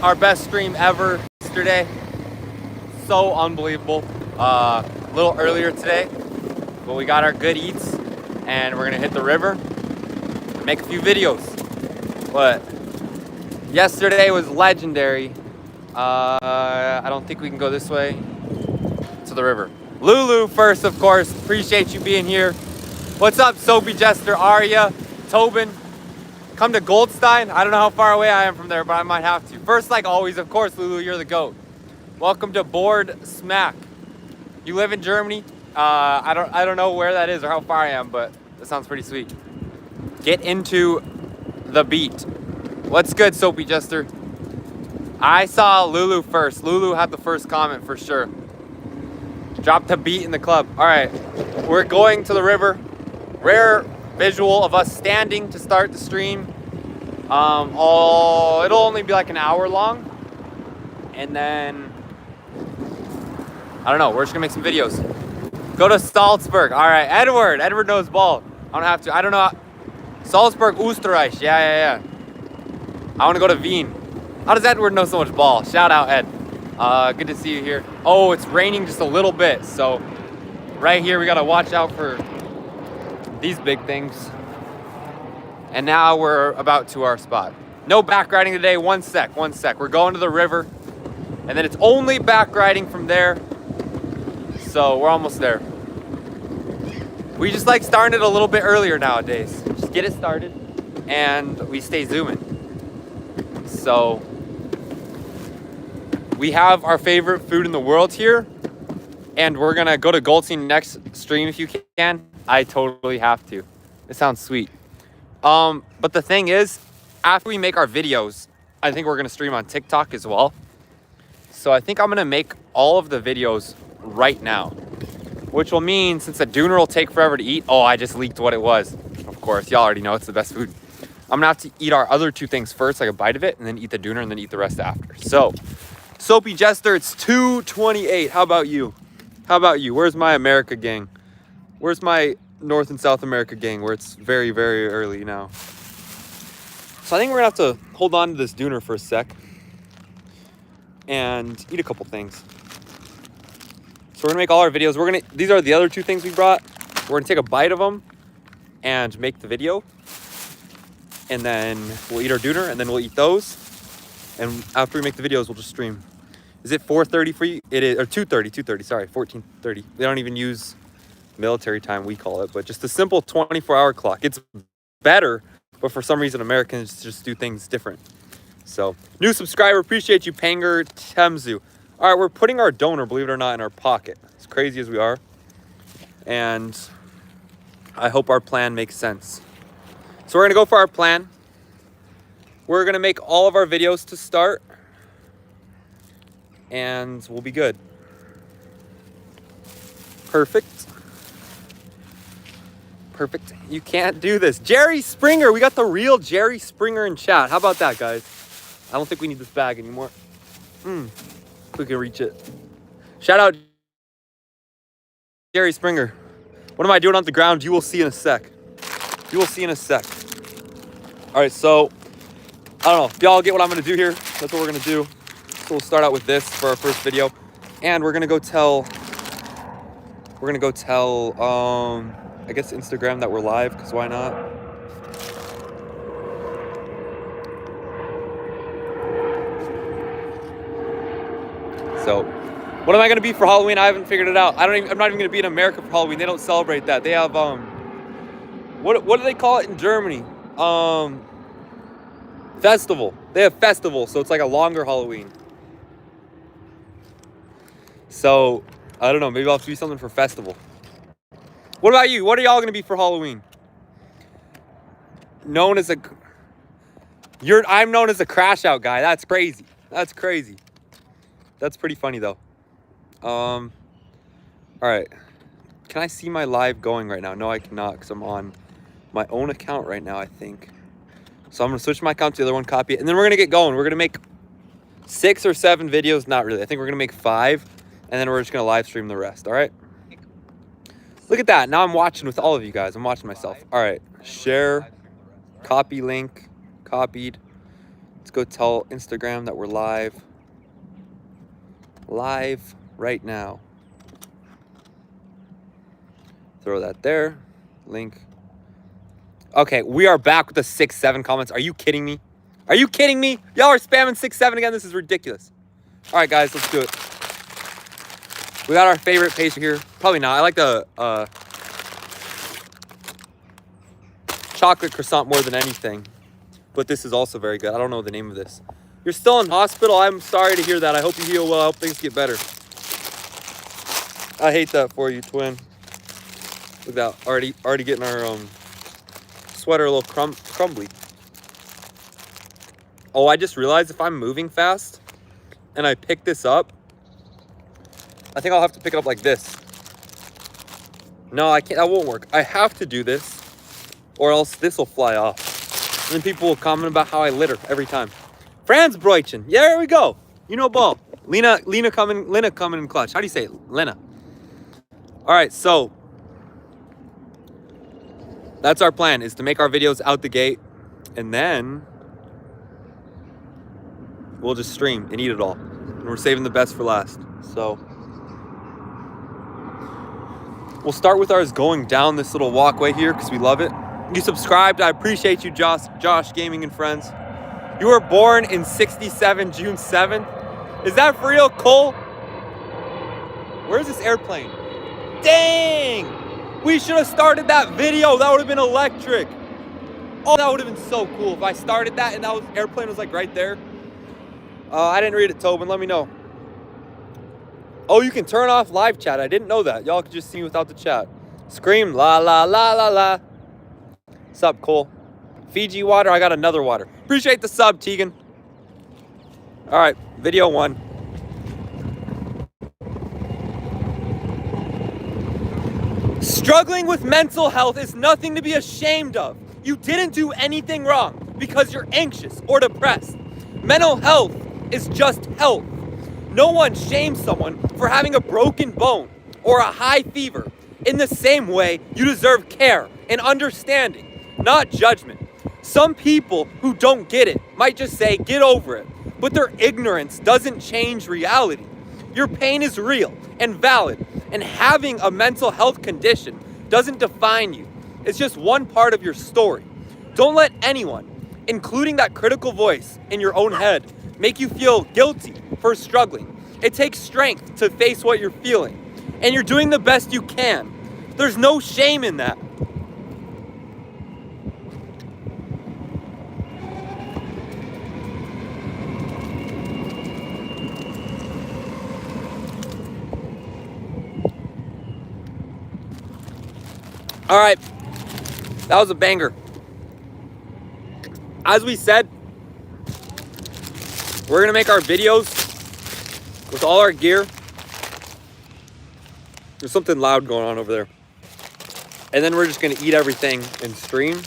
our best stream ever yesterday. So unbelievable. A little earlier today, but we got our good eats and we're gonna hit the river and make a few videos. But yesterday was legendary. I don't think we can go this way to the river. Lulu first, of course. Appreciate you being here. What's up, Soapy Jester, Arya, Tobin? Come to Goldstein. I don't know how far away I am from there, but I might have to. First, like always, of course, Lulu, you're the GOAT. Welcome to Board Smack. You live in Germany. I don't know where that is or how far I am, but that sounds pretty sweet. Get into the beat. What's good, Soapy Jester? I saw Lulu first. Lulu had the first comment for sure. Drop the beat in the club. All right, we're going to the river. Rare visual of us standing to start the stream. It'll only be like an hour long, and then I don't know. We're just gonna make some videos. Go to Salzburg. All right, Edward. Edward knows ball. I don't have to. I don't know. Salzburg, Österreich. Yeah. I want to go to Wien. How does Edward know so much ball? Shout out, Ed. Good to see you here. Oh, it's raining just a little bit, so right here we gotta watch out for these big things. And now we're about to our spot. No back riding today. One sec. We're going to the river, and then it's only back riding from there. So we're almost there. We just like starting it a little bit earlier nowadays. Just get it started, and we stay zooming. So we have our favorite food in the world here, and we're gonna go to Goldstein next stream if you can. I totally have to. It sounds sweet. But the thing is, after we make our videos, I think we're gonna stream on TikTok as well. So I think I'm gonna make all of the videos right now, which will mean since the Döner will take forever to eat. Oh, I just leaked what it was. Of course, y'all already know it's the best food. I'm gonna have to eat our other two things first, like a bite of it, and then eat the Döner, and then eat the rest after. So, Soapy Jester, it's 2:28. How about you? Where's my America gang? Where's my North and South America gang where it's very, very early now? So I think we're gonna have to hold on to this Döner for a sec and eat a couple things. So we're gonna make all our videos. These are the other two things we brought. We're gonna take a bite of them and make the video. And then we'll eat our Döner, and then we'll eat those. And after we make the videos, we'll just stream. Is it 4:30 for you? It is, or 2:30, sorry, 14:30. They don't even use military time, we call it, but just a simple 24-hour clock. It's better, but for some reason, Americans just do things different. So, new subscriber, appreciate you, Panger Temzu. All right, we're putting our Döner, believe it or not, in our pocket. As crazy as we are. And I hope our plan makes sense. So we're gonna go for our plan. We're gonna make all of our videos to start, and we'll be good. Perfect. You can't do this. Jerry Springer, we got the real Jerry Springer in chat. How about that, guys? I don't think we need this bag anymore. If we can reach it. Shout out Jerry Springer. What am I doing on the ground? You will see in a sec. All right, so I don't know if y'all get what I'm gonna do here. That's what we're gonna do. So we'll start out with this for our first video, and we're gonna go tell I guess Instagram that we're live, because why not? So what am I gonna be for Halloween? I haven't figured it out. I'm not even gonna be in America for Halloween. They don't celebrate that. They have what do they call it in Germany? Festival. They have festival, so it's like a longer Halloween. So I don't know, maybe I'll have to do something for festival. What about you? What are y'all gonna be for Halloween? I'm known as a crash out guy. That's crazy. That's pretty funny though. All right. Can I see my live going right now? No, I cannot, because I'm on my own account right now, I think. So I'm gonna switch my account to the other one, copy it, and then we're gonna get going. We're gonna make 6 or 7 videos. Not really. I think we're gonna make 5, and then we're just gonna live stream the rest. All right. Look at that. Now I'm watching with all of you guys. I'm watching myself. All right. Share. Copy link. Copied. Let's go tell Instagram that we're live. Live right now. Throw that there. Link. Okay, we are back with the 6-7 comments. Are you kidding me? Are you kidding me? Y'all are spamming 6-7 again. This is ridiculous. All right, guys, let's do it. We got our favorite pastry here. Probably not. I like the chocolate croissant more than anything. But this is also very good. I don't know the name of this. You're still in hospital. I'm sorry to hear that. I hope you heal well. I hope things get better. I hate that for you, twin. Look at that. Already getting our sweater a little crumbly. Oh, I just realized if I'm moving fast and I pick this up, I think I'll have to pick it up like this. No, I can't. That won't work. I have to do this or else this will fly off. And then people will comment about how I litter every time. Franz Breutchen. Yeah, there we go. You know ball. Lena coming in clutch. How do you say it? Lena. All right, so that's our plan, is to make our videos out the gate, and then we'll just stream and eat it all. And we're saving the best for last. So we'll start with ours going down this little walkway here because we love it. You subscribed. I appreciate you, Josh Gaming and Friends. You were born in 67, June 7th. Is that for real, Cole? Where's this airplane? Dang! We should have started that video. That would have been electric. Oh, that would have been so cool if I started that and that airplane was like right there. I didn't read it, Tobin. Let me know. Oh, you can turn off live chat. I didn't know that. Y'all could just see me without the chat. Scream, la, la, la, la, la. What's up, Cole? Fiji water. I got another water. Appreciate the sub, Tegan. All right, video 1. Struggling with mental health is nothing to be ashamed of. You didn't do anything wrong because you're anxious or depressed. Mental health is just health. No one shames someone for having a broken bone or a high fever. In the same way, you deserve care and understanding, not judgment. Some people who don't get it might just say, get over it. But their ignorance doesn't change reality. Your pain is real and valid, and having a mental health condition doesn't define you. It's just one part of your story. Don't let anyone, including that critical voice in your own head, make you feel guilty for struggling. It takes strength to face what you're feeling, and you're doing the best you can. There's no shame in that. All right, that was a banger. As we said, we're gonna make our videos with all our gear. There's something loud going on over there. And then we're just gonna eat everything and stream.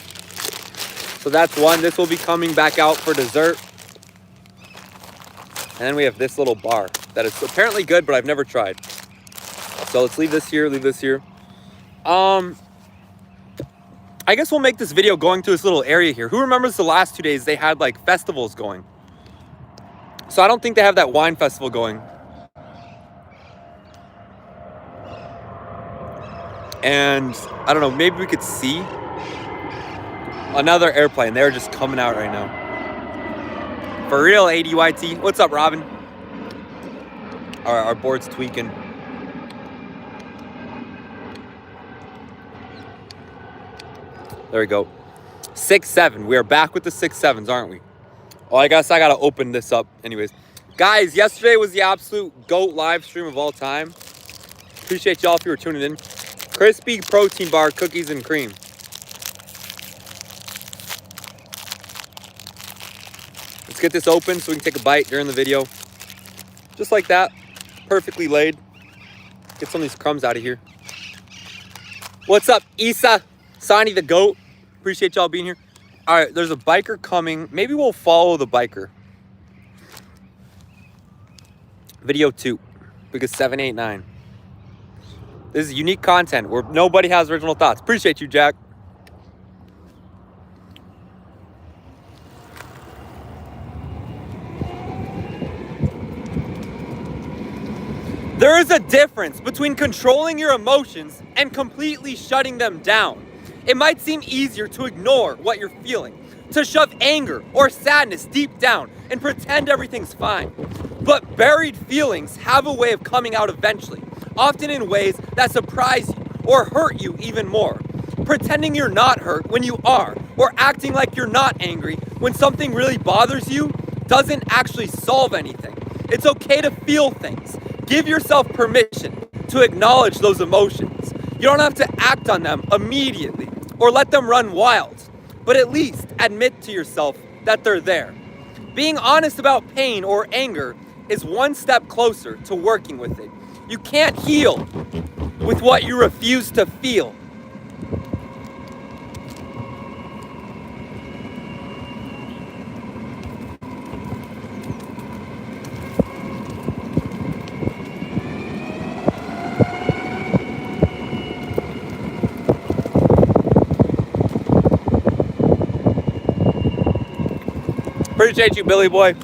So that's one. This will be coming back out for dessert. And then we have this little bar that is apparently good, but I've never tried. So let's leave this here, leave this here. I guess we'll make this video going to this little area here. Who remembers the last 2 days they had like festivals going? So I don't think they have that wine festival going. And I don't know, maybe we could see another airplane. They're just coming out right now. For real, ADYT. What's up, Robin? Our board's tweaking. There we go. 6-7. We are back with the 6-7s, aren't we? Oh, I guess I gotta open this up. Anyways, guys, yesterday was the absolute GOAT live stream of all time. Appreciate y'all if you were tuning in. Crispy protein bar, cookies and cream. Let's get this open so we can take a bite during the video. Just like that. Perfectly laid. Get some of these crumbs out of here. What's up, Issa? Sonny the GOAT. Appreciate y'all being here. All right, there's a biker coming. Maybe we'll follow the biker. Video 2, because 789. This is unique content where nobody has original thoughts. Appreciate you, Jack. There is a difference between controlling your emotions and completely shutting them down. It might seem easier to ignore what you're feeling, to shove anger or sadness deep down and pretend everything's fine. But buried feelings have a way of coming out eventually, often in ways that surprise you or hurt you even more. Pretending you're not hurt when you are, or acting like you're not angry when something really bothers you, doesn't actually solve anything. It's okay to feel things. Give yourself permission to acknowledge those emotions. You don't have to act on them immediately or let them run wild, but at least admit to yourself that they're there. Being honest about pain or anger is one step closer to working with it. You can't heal with what you refuse to feel. Appreciate you, Billy boy.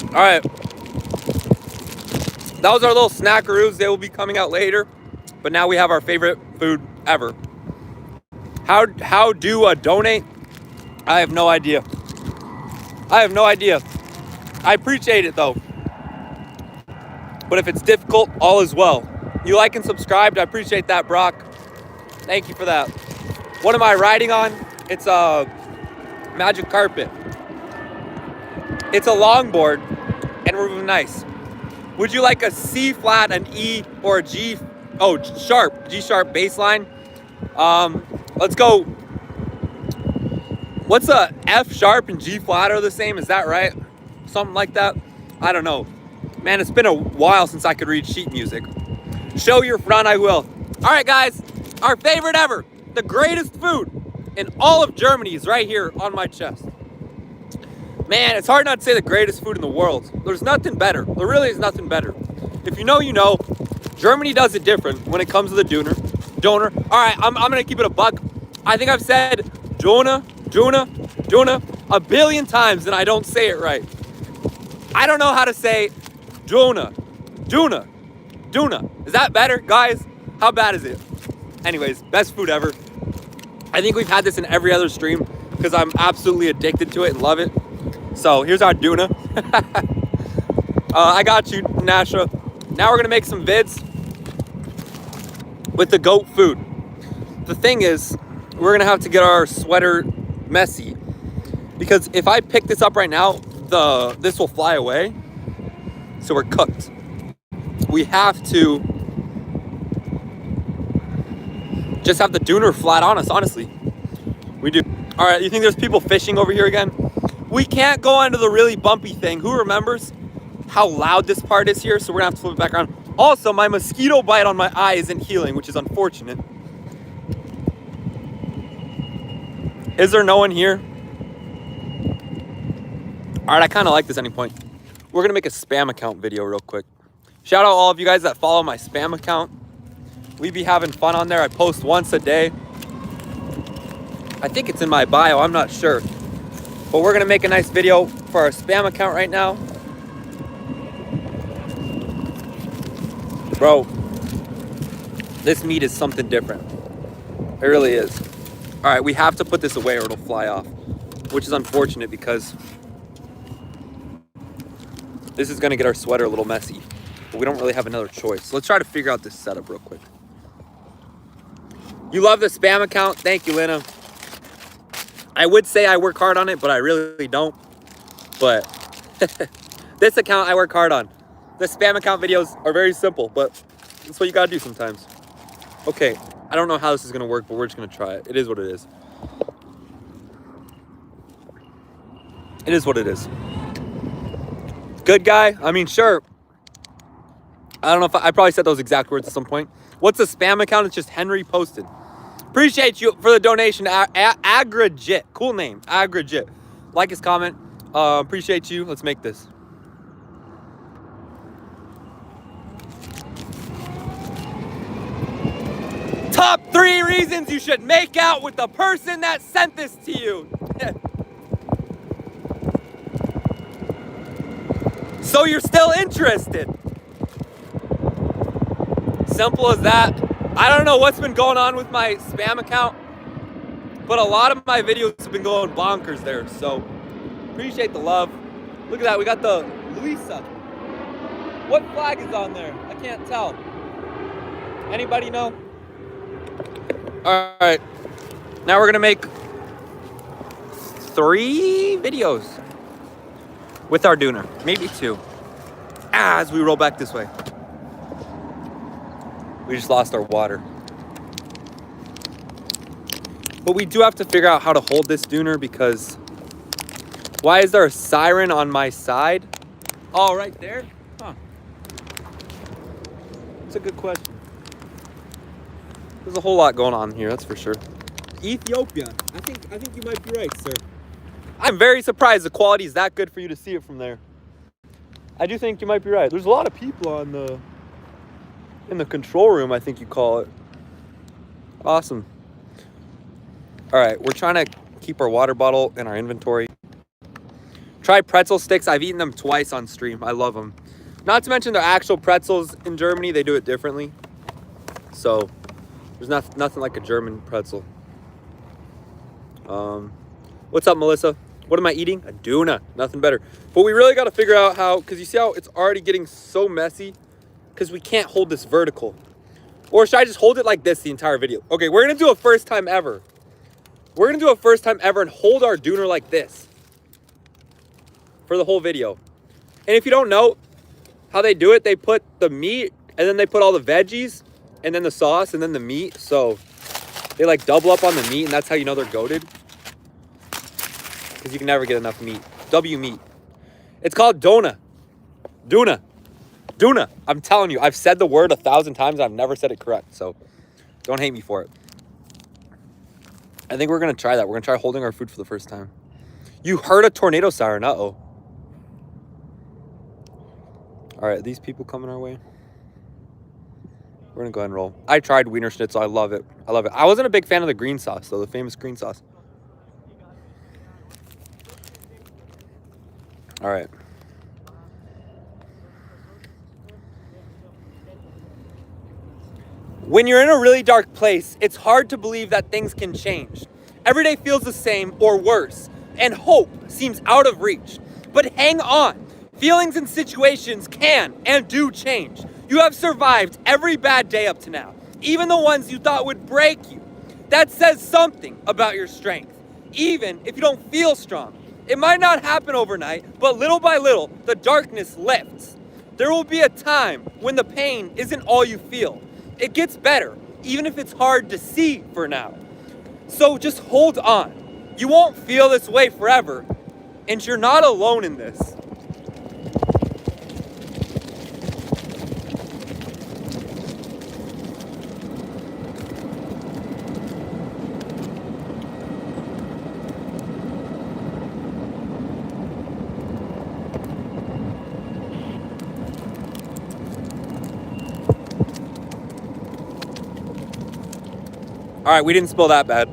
All right. That was our little snackaroos. They will be coming out later. But now we have our favorite food ever. How do I donate? I have no idea. I appreciate it though. But if it's difficult, all is well. You like and subscribed. I appreciate that, Brock. Thank you for that. What am I riding on? It's a magic carpet. It's a longboard and really nice. Would you like a C flat, an E, or a G? Oh, sharp, G sharp bass line. Let's go. What's a F sharp and G flat are the same? Is that right? Something like that. I don't know. Man, it's been a while since I could read sheet music. Show your front, I will. All right, guys. Our favorite ever, the greatest food in all of Germany is right here on my chest. Man, it's hard not to say the greatest food in the world. There's nothing better. There really is nothing better. If you know, you know. Germany does it different when it comes to the Döner. All right, I'm going to keep it a buck. I think I've said Döner a billion times and I don't say it right. I don't know how to say Döner. Is that better, guys? How bad is it? Anyways, best food ever. I think we've had this in every other stream because I'm absolutely addicted to it and love it. So here's our Döner. I got you, Nasha. Now we're gonna make some vids with the goat food. The thing is, we're gonna have to get our sweater messy because if I pick this up right now, this will fly away. So we're cooked. We have to just have the Döner flat on us, honestly. We do. All right, you think there's people fishing over here again? We can't go onto the really bumpy thing. Who remembers how loud this part is here? So we're gonna have to flip it back around. Also, my mosquito bite on my eye isn't healing, which is unfortunate. Is there no one here? All right, I kind of like this any point. We're gonna make a spam account video real quick. Shout out all of you guys that follow my spam account. We be having fun on there. I post once a day. I think it's in my bio, I'm not sure. But we're gonna make a nice video for our spam account right now. Bro, this meat is something different. It really is. All right, we have to put this away or it'll fly off, which is unfortunate because this is gonna get our sweater a little messy, but we don't really have another choice. So let's try to figure out this setup real quick. You love the spam account? Thank you, Lena. I would say I work hard on it, but I really don't. But this account I work hard on. The spam account videos are very simple, but that's what you gotta do sometimes. Okay, I don't know how this is gonna work, but we're just gonna try it. It is what it is. It is what it is. Good guy? I mean, sure. I don't know if I probably said those exact words at some point. What's a spam account? It's just Henry posted. Appreciate you for the donation. Agrajit. Cool name. Agrajit. Like his comment. Appreciate you. Let's make this. Top 3 reasons you should make out with the person that sent this to you. So you're still interested. Simple as that. I don't know what's been going on with my spam account, but a lot of my videos have been going bonkers there. So appreciate the love. Look at that. We got the Luisa. What flag is on there? I can't tell. Anybody know? All right. Now we're going to make 3 videos with our Döner. Maybe 2. As we roll back this way. We just lost our water. But we do have to figure out how to hold this Döner because why is there a siren on my side? Oh, right there? Huh. That's a good question. There's a whole lot going on here, that's for sure. Ethiopia. I think you might be right, sir. I'm very surprised the quality is that good for you to see it from there. I do think you might be right. There's a lot of people in the control room, I think you call it. Awesome. All right, we're trying to keep our water bottle in our inventory. Try pretzel sticks. I've eaten them twice on stream. I love them. Not to mention the actual pretzels in Germany, they do it differently. So there's nothing like a German pretzel. What's up, Melissa? What am I eating? A Döner. Nothing better. But we really got to figure out how, because you see how it's already getting so messy because we can't hold this vertical. Or should I just hold it like this the entire video? Okay, we're going to do a first time ever. We're going to do a first time ever and hold our Döner like this for the whole video. And if you don't know how they do it, they put the meat and then they put all the veggies and then the sauce and then the meat. So they like double up on the meat and that's how you know they're goated. Because you can never get enough meat. W meat. It's called Döner. Döner. Döner. I'm telling you, I've said the word 1,000 times and I've never said it correct. So don't hate me for it. I think we're going to try that. We're going to try holding our food for the first time. You heard a tornado siren. Uh-oh. All right, these people coming our way. We're going to go ahead and roll. I tried Wiener Schnitzel. I love it. I love it. I wasn't a big fan of the green sauce, though, the famous green sauce. All right. When you're in a really dark place, it's hard to believe that things can change. Every day feels the same or worse, and hope seems out of reach. But hang on. Feelings and situations can and do change. You have survived every bad day up to now, even the ones you thought would break you. That says something about your strength, even if you don't feel strong. It might not happen overnight, but little by little, the darkness lifts. There will be a time when the pain isn't all you feel. It gets better, even if it's hard to see for now. So just hold on. You won't feel this way forever, and you're not alone in this. All right, we didn't spill that bad.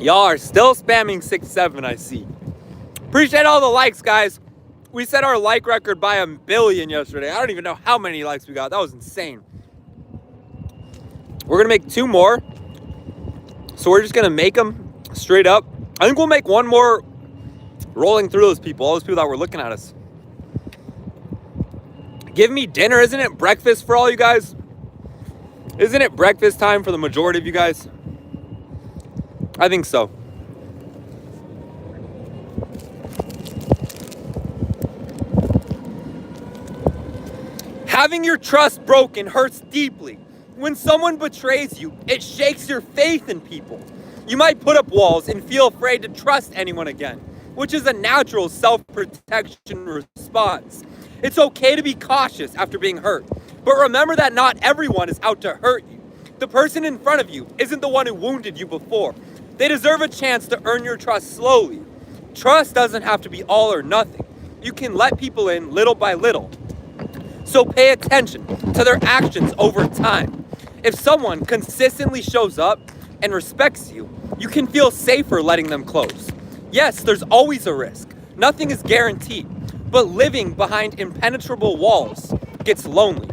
Y'all are still spamming 6-7, I see. Appreciate all the likes, guys. We set our like record by 1 billion yesterday. I don't even know how many likes we got. That was insane. We're gonna make 2 more. So we're just gonna make them straight up. I think we'll make 1 more rolling through those people, all those people that were looking at us. Give me dinner. Isn't it breakfast for all you guys? Isn't it breakfast time for the majority of you guys? I think so. Having your trust broken hurts deeply. When someone betrays you, it shakes your faith in people. You might put up walls and feel afraid to trust anyone again, which is a natural self-protection response. It's okay to be cautious after being hurt, but remember that not everyone is out to hurt you. The person in front of you isn't the one who wounded you before. They deserve a chance to earn your trust slowly. Trust doesn't have to be all or nothing. You can let people in little by little. So pay attention to their actions over time. If someone consistently shows up and respects you, you can feel safer letting them close. Yes, there's always a risk. Nothing is guaranteed. but living behind impenetrable walls gets lonely.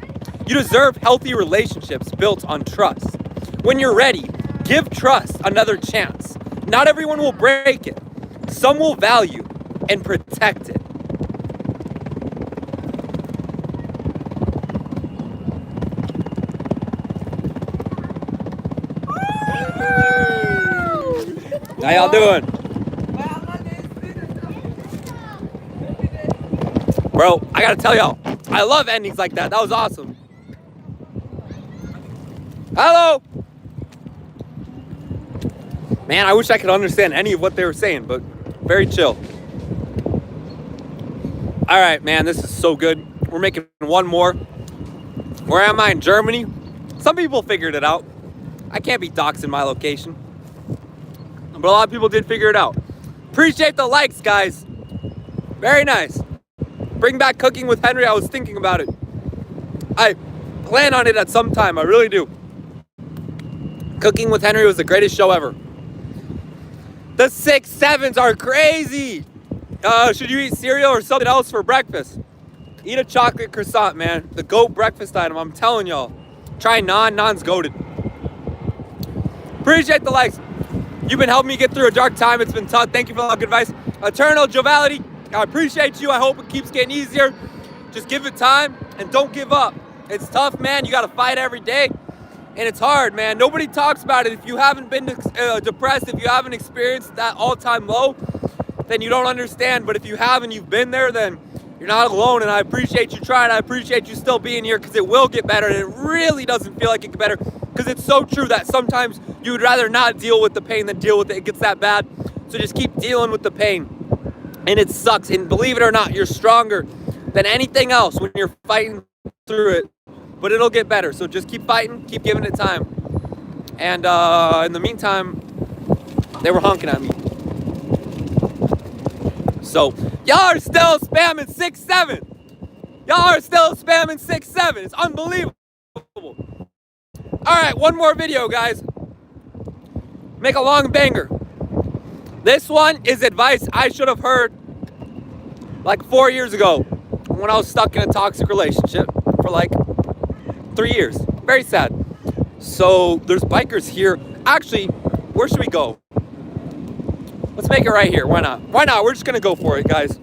You deserve healthy relationships built on trust. When you're ready, give trust another chance. Not everyone will break it. Some will value and protect it. How y'all doing? Bro, I gotta tell y'all, I love endings like that. That was awesome. Hello! Man, I wish I could understand any of what they were saying, but very chill. All right, man, this is so good. We're making one more. Where am I? In Germany? Some people figured it out. I can't be doxing my location. But a lot of people did figure it out. Appreciate the likes, guys. Very nice. Bring back Cooking with Henry. I was thinking about it. I plan on it at some time. I really do. Cooking with Henry was the greatest show ever. The 6-7s are crazy. Should you eat cereal or something else for breakfast? Eat a chocolate croissant, man. The GOAT breakfast item. I'm telling y'all. Try naan. Naan's goated. Appreciate the likes. You've been helping me get through a dark time. It's been tough. Thank you for all the good advice. Eternal Jovality, I appreciate you. I hope it keeps getting easier. Just give it time and don't give up. It's tough, man. You got to fight every day. And it's hard, man. Nobody talks about it. If you haven't been depressed, if you haven't experienced that all-time low, then you don't understand. But if you have and you've been there, then you're not alone. And I appreciate you trying. I appreciate you still being here because it will get better. And it really doesn't feel like it get better because it's so true that sometimes you would rather not deal with the pain than deal with it. It gets that bad. So just keep dealing with the pain. And it sucks. And believe it or not, you're stronger than anything else when you're fighting through it. But it'll get better. So just keep fighting. Keep giving it time. And in the meantime, they were honking at me. So y'all are still spamming 6-7. Y'all are still spamming 6-7. It's unbelievable. All right, one more video, guys. Make a long banger. This one is advice I should have heard like 4 years ago when I was stuck in a toxic relationship for like 3 years. Very sad. So there's bikers here. Actually, where should we go? Let's make it right here. Why not? Why not? We're just gonna go for it, guys.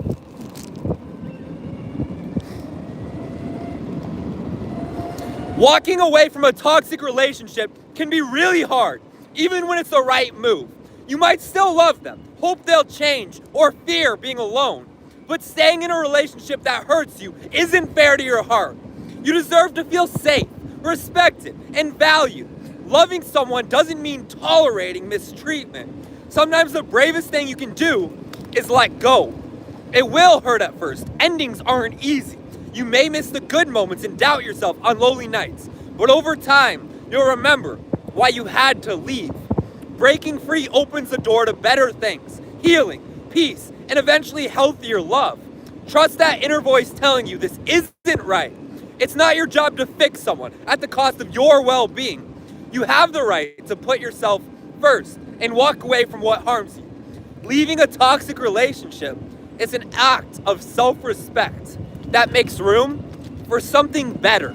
Walking away from a toxic relationship can be really hard, even when it's the right move. You might still love them, hope they'll change, or fear being alone. But staying in a relationship that hurts you isn't fair to your heart. You deserve to feel safe, respected, and valued. Loving someone doesn't mean tolerating mistreatment. Sometimes the bravest thing you can do is let go. It will hurt at first. Endings aren't easy. You may miss the good moments and doubt yourself on lonely nights. But over time, you'll remember why you had to leave. Breaking free opens the door to better things, healing, peace, and eventually healthier love. Trust that inner voice telling you this isn't right. It's not your job to fix someone at the cost of your well-being. You have the right to put yourself first and walk away from what harms you. Leaving a toxic relationship is an act of self-respect that makes room for something better.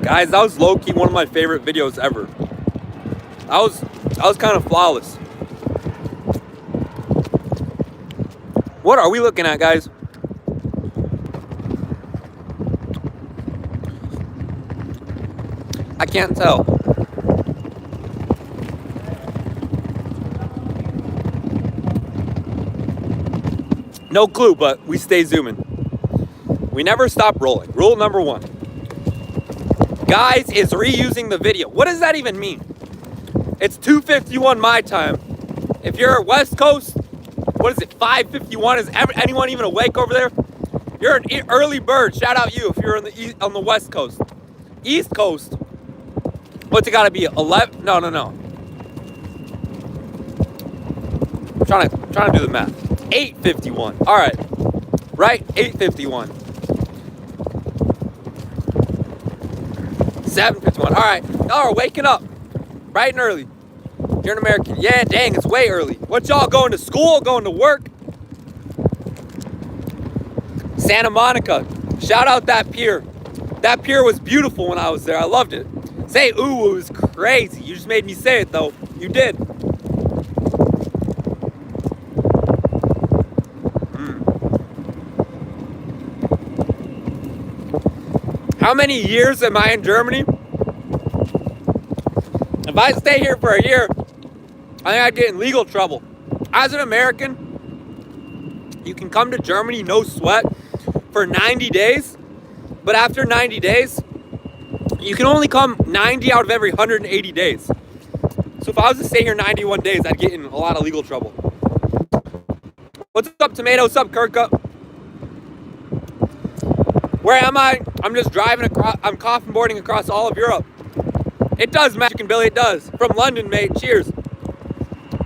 Guys, that was low-key one of my favorite videos ever. I was kind of flawless. What are we looking at, guys? I can't tell. No clue, but we stay zooming. We never stop rolling. Rule number 1. Guys is reusing the video. What does that even mean? It's 2:51 my time. If you're West Coast, what is it, 5:51? Is anyone even awake over there? You're an early bird. Shout out you if you're on the West Coast. East Coast, What's it gotta be? 11? No. I'm trying to do the math. 8:51. All right. Right? 8:51. 7:51. All right. Y'all are waking up bright and early. You're an American. Yeah, dang, it's way early. What y'all going to school? Going to work? Santa Monica. Shout out that pier. That pier was beautiful when I was there. I loved it. Say ooh, it was crazy. You just made me say it though. You did. How many years am I in Germany? If I stay here for a year, I think I'd get in legal trouble. As an American, you can come to Germany, no sweat, for 90 days. But after 90 days, you can only come 90 out of every 180 days. So if I was to stay here 91 days, I'd get in a lot of legal trouble. What's up, Tomato? What's up, Kirk? Where am I? I'm just driving across. I'm coffin boarding across all of Europe. It does, Magic and Billy. It does. From London, mate. Cheers.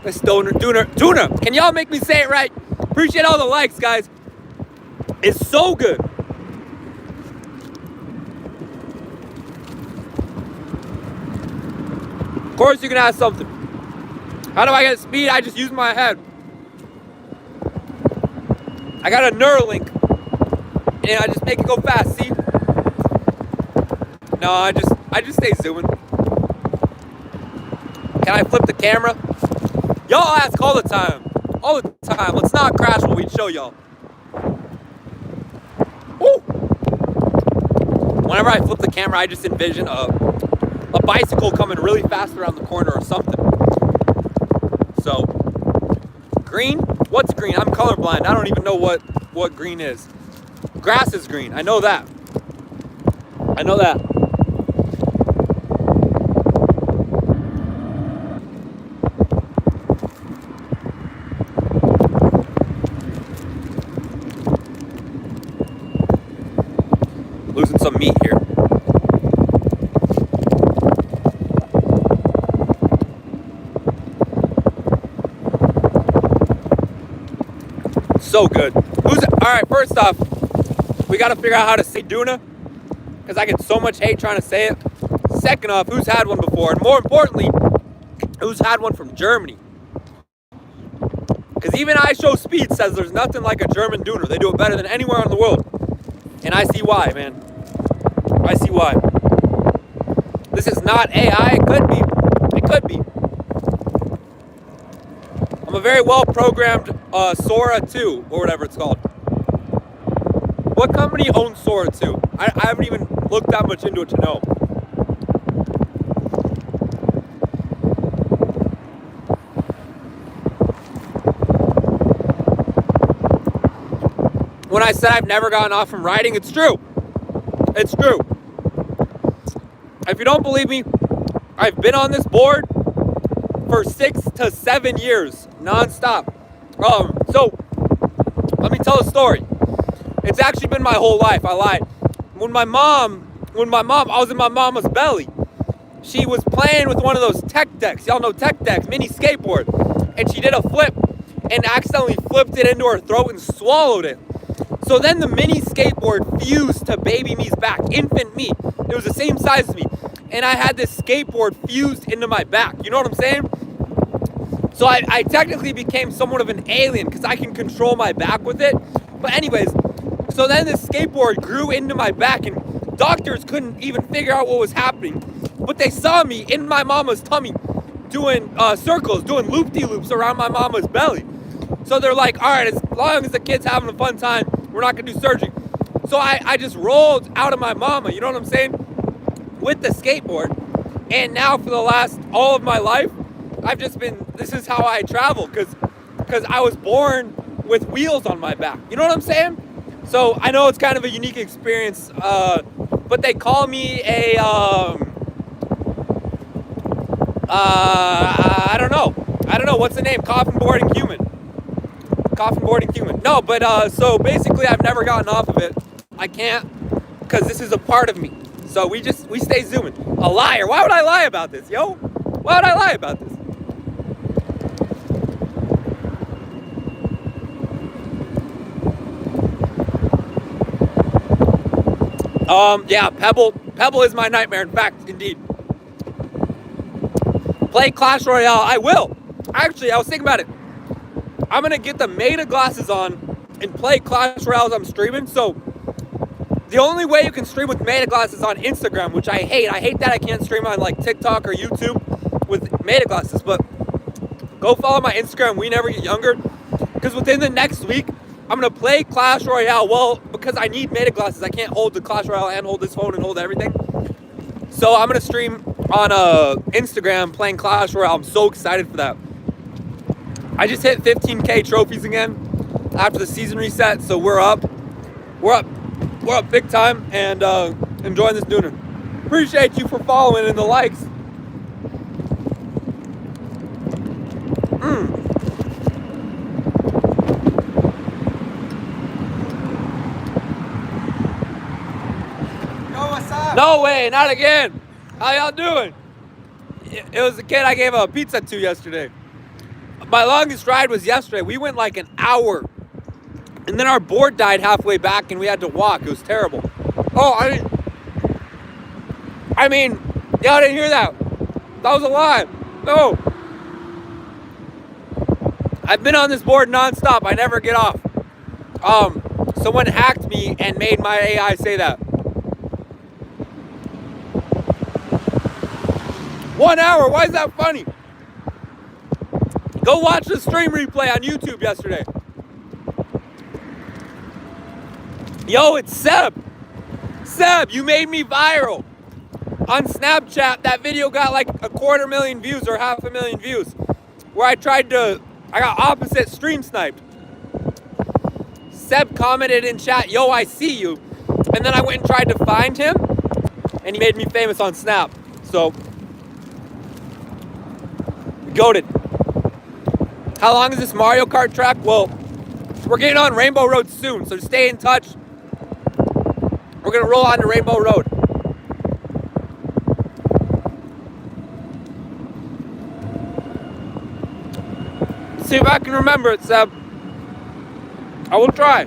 This Döner. Can y'all make me say it right? Appreciate all the likes, guys. It's so good. Of course, you can ask something. How do I get speed? I just use my head. I got a Neuralink. And I just make it go fast, see? No, I just stay zooming. Can I flip the camera? Y'all ask all the time. All the time. Let's not crash what we show y'all. Woo! Whenever I flip the camera, I just envision a bicycle coming really fast around the corner or something. So, green? What's green? I'm colorblind. I don't even know what green is. Grass is green. I know that. Losing some meat here. So good. All right, first off, we got to figure out how to say Döner, because I get so much hate trying to say it. Second off, who's had one before? And more importantly, who's had one from Germany? Because even I Show Speed says there's nothing like a German Döner. They do it better than anywhere in the world. And I see why, man. I see why. This is not AI. It could be. It could be. I'm a very well-programmed Sora 2, or whatever it's called. What company owns Sora 2? I haven't even looked that much into it to know. When I said I've never gotten off from riding, it's true. It's true. If you don't believe me, I've been on this board for 6 to 7 years, non-stop. So, let me tell a story. It's actually been my whole life. I lied. When my mom, I was in my mama's belly. She was playing with one of those tech decks. Y'all know tech decks, mini skateboard. And she did a flip and accidentally flipped it into her throat and swallowed it. So then the mini skateboard fused to baby me's back, infant me. It was the same size as me. And I had this skateboard fused into my back. You know what I'm saying? So I technically became somewhat of an alien because I can control my back with it. But anyways, so then this skateboard grew into my back and doctors couldn't even figure out what was happening. But they saw me in my mama's tummy doing circles, doing loop-de-loops around my mama's belly. So they're like, all right, as long as the kid's having a fun time, we're not going to do surgery. So I just rolled out of my mama, you know what I'm saying, with the skateboard. And now for the last, all of my life, I've just been, this is how I travel because I was born with wheels on my back. You know what I'm saying? So I know it's kind of a unique experience, but they call me a, I don't know. What's the name? Coffin boarding human. No, but so basically I've never gotten off of it. I can't because this is a part of me. So we stay zooming. A liar. Why would I lie about this, yo? Why would I lie about this? Yeah, Pebble is my nightmare. In fact, indeed. Play Clash Royale. I will. Actually, I was thinking about it. I'm gonna get the Meta glasses on and play Clash Royale as I'm streaming. So the only way you can stream with Meta glasses on Instagram, which I hate. I hate that I can't stream on like TikTok or YouTube with Meta glasses. But go follow my Instagram, We Never Get Younger, because within the next week, I'm gonna play Clash Royale. Well, because I need Meta glasses, I can't hold the Clash Royale and hold this phone and hold everything. So I'm gonna stream on Instagram playing Clash Royale. I'm so excited for that. I just hit 15K trophies again after the season reset, so we're up big time, and enjoying this Döner. Appreciate you for following and the likes. Yo, what's up? No way, not again. How y'all doing? It was a kid I gave a pizza to yesterday. My longest ride was yesterday. We went like an hour. And then our board died halfway back and we had to walk. It was terrible. Oh, I mean, y'all didn't hear that. That was a lie. No. I've been on this board nonstop. I never get off. Someone hacked me and made my AI say that. 1 hour, why is that funny? Go watch the stream replay on YouTube yesterday. Yo, it's Seb. Seb, you made me viral. On Snapchat, that video got like 250,000 views or 500,000 views. Where I got opposite stream sniped. Seb commented in chat, yo, I see you. And then I went and tried to find him. And he made me famous on Snap. So, goated. How long is this Mario Kart track? Well, we're getting on Rainbow Road soon, so stay in touch. We're gonna roll on to Rainbow Road. See if I can remember it, Seb. I will try.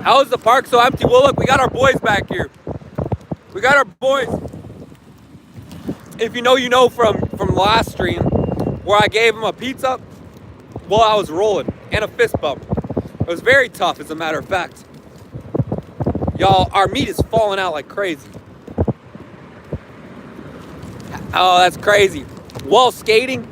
How is the park so empty? Well, look, we got our boys back here. We got our boys. If you know from last stream, where I gave him a pizza while I was rolling, and a fist bump. It was very tough, as a matter of fact. Y'all, our meat is falling out like crazy. Oh, that's crazy. While skating.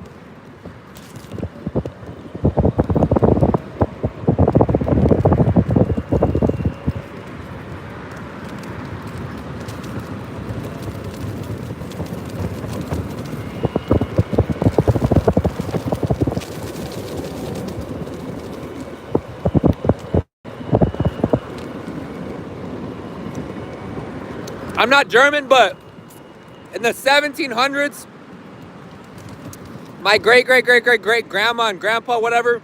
I'm not German, but in the 1700s, my great-great-great-great-great-grandma and grandpa, whatever,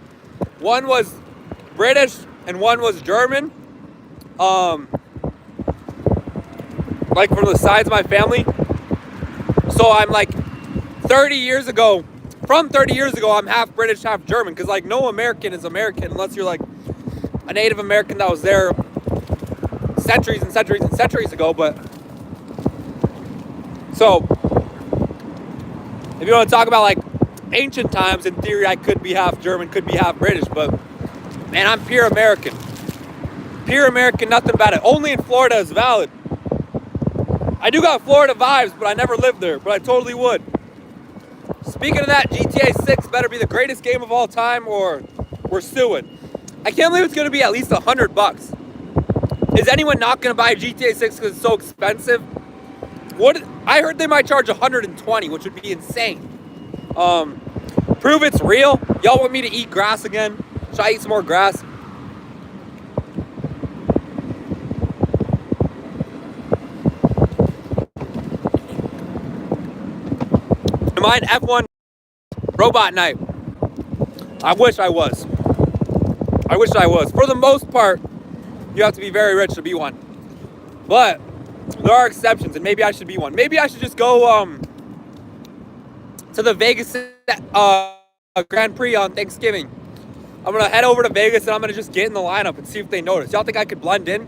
one was British and one was German. Like from the sides of my family. So I'm like 30 years ago, I'm half British, half German. Because like no American is American unless you're like a Native American that was there centuries and centuries and centuries ago. But so, if you want to talk about like ancient times, in theory, I could be half German, could be half British, but man, I'm pure American. Pure American, nothing about it. Only in Florida is valid. I do got Florida vibes, but I never lived there, but I totally would. Speaking of that, GTA 6 better be the greatest game of all time or we're suing. I can't believe it's going to be at least $100. Is anyone not going to buy GTA 6 because it's so expensive? I heard they might charge 120, which would be insane. Prove it's real. Y'all want me to eat grass again? Should I eat some more grass? Am I an F1 robot night? I wish I was. For the most part, you have to be very rich to be one. But there are exceptions, and maybe I should be one. Maybe I should just go to the Vegas Grand Prix on Thanksgiving. I'm going to head over to Vegas, and I'm going to just get in the lineup and see if they notice. Y'all think I could blend in?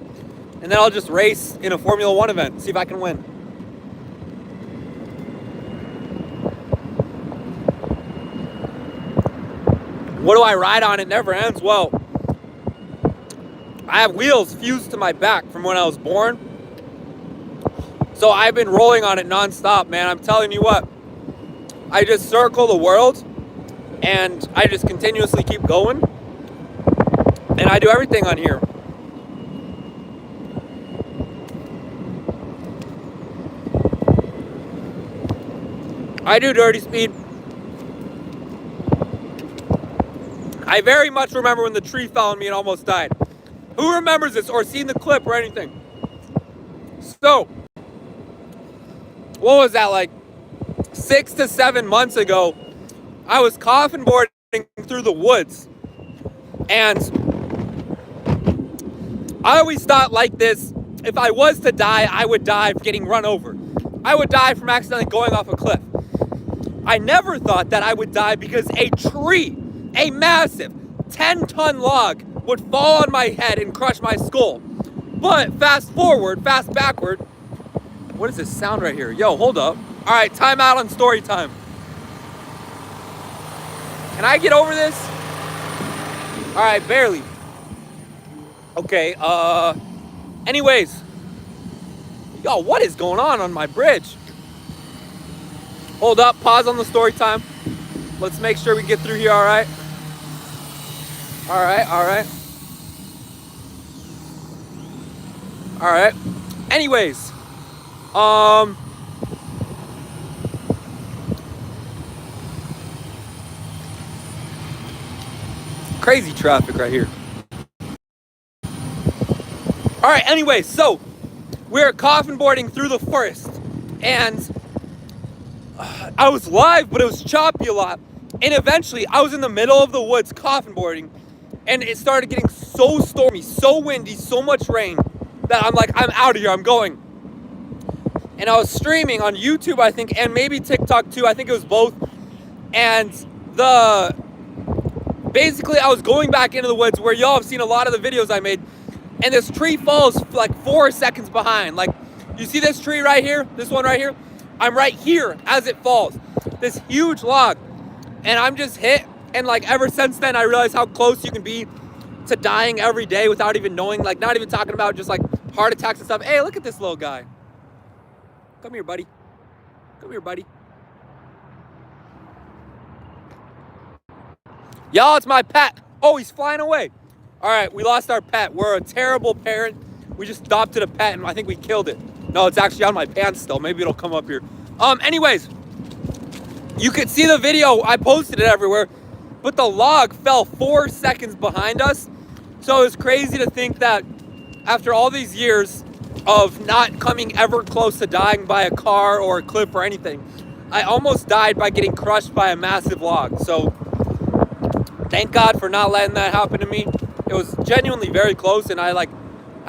And then I'll just race in a Formula 1 event and see if I can win. What do I ride on? It never ends. Well, I have wheels fused to my back from when I was born. So I've been rolling on it nonstop, man. I'm telling you what. I just circle the world, and I just continuously keep going. And I do everything on here. I do dirty speed. I very much remember when the tree fell on me and almost died. Who remembers this or seen the clip or anything? So, what was that, like 6 to 7 months ago? I was coffin boarding through the woods. And I always thought like this, if I was to die, I would die getting run over. I would die from accidentally going off a cliff. I never thought that I would die because a tree, a massive 10-ton log, would fall on my head and crush my skull. But fast backward. What is this sound right here? Yo, hold up. All right, time out on story time. Can I get over this? All right, barely. Okay, anyways. Yo, what is going on my bridge? Hold up, pause on the story time. Let's make sure we get through here, all right? All right. Anyways, crazy traffic right here. All right, anyway, so we're coffin boarding through the forest, and I was live, but it was choppy a lot. And eventually, I was in the middle of the woods coffin boarding, and it started getting so stormy, so windy, so much rain, that I'm like, I'm out of here, I'm going. And I was streaming on YouTube, I think, and maybe TikTok too, I think it was both. And basically, I was going back into the woods where y'all have seen a lot of the videos I made, and this tree falls like 4 seconds behind. Like, you see this tree right here? This one right here? I'm right here as it falls. This huge log. And I'm just hit. And like ever since then, I realized how close you can be to dying every day without even knowing. Like, not even talking about just like heart attacks and stuff. Hey, look at this little guy. Come here, buddy. Come here, buddy. Y'all, it's my pet. Oh, he's flying away. All right, we lost our pet. We're a terrible parent. We just adopted a pet, and I think we killed it. No, it's actually on my pants still. Maybe it'll come up here. Anyways, you could see the video. I posted it everywhere. But the log fell 4 seconds behind us. So it was crazy to think that after all these years of not coming ever close to dying by a car or a cliff or anything, I almost died by getting crushed by a massive log. So thank God for not letting that happen to me. It was genuinely very close, and I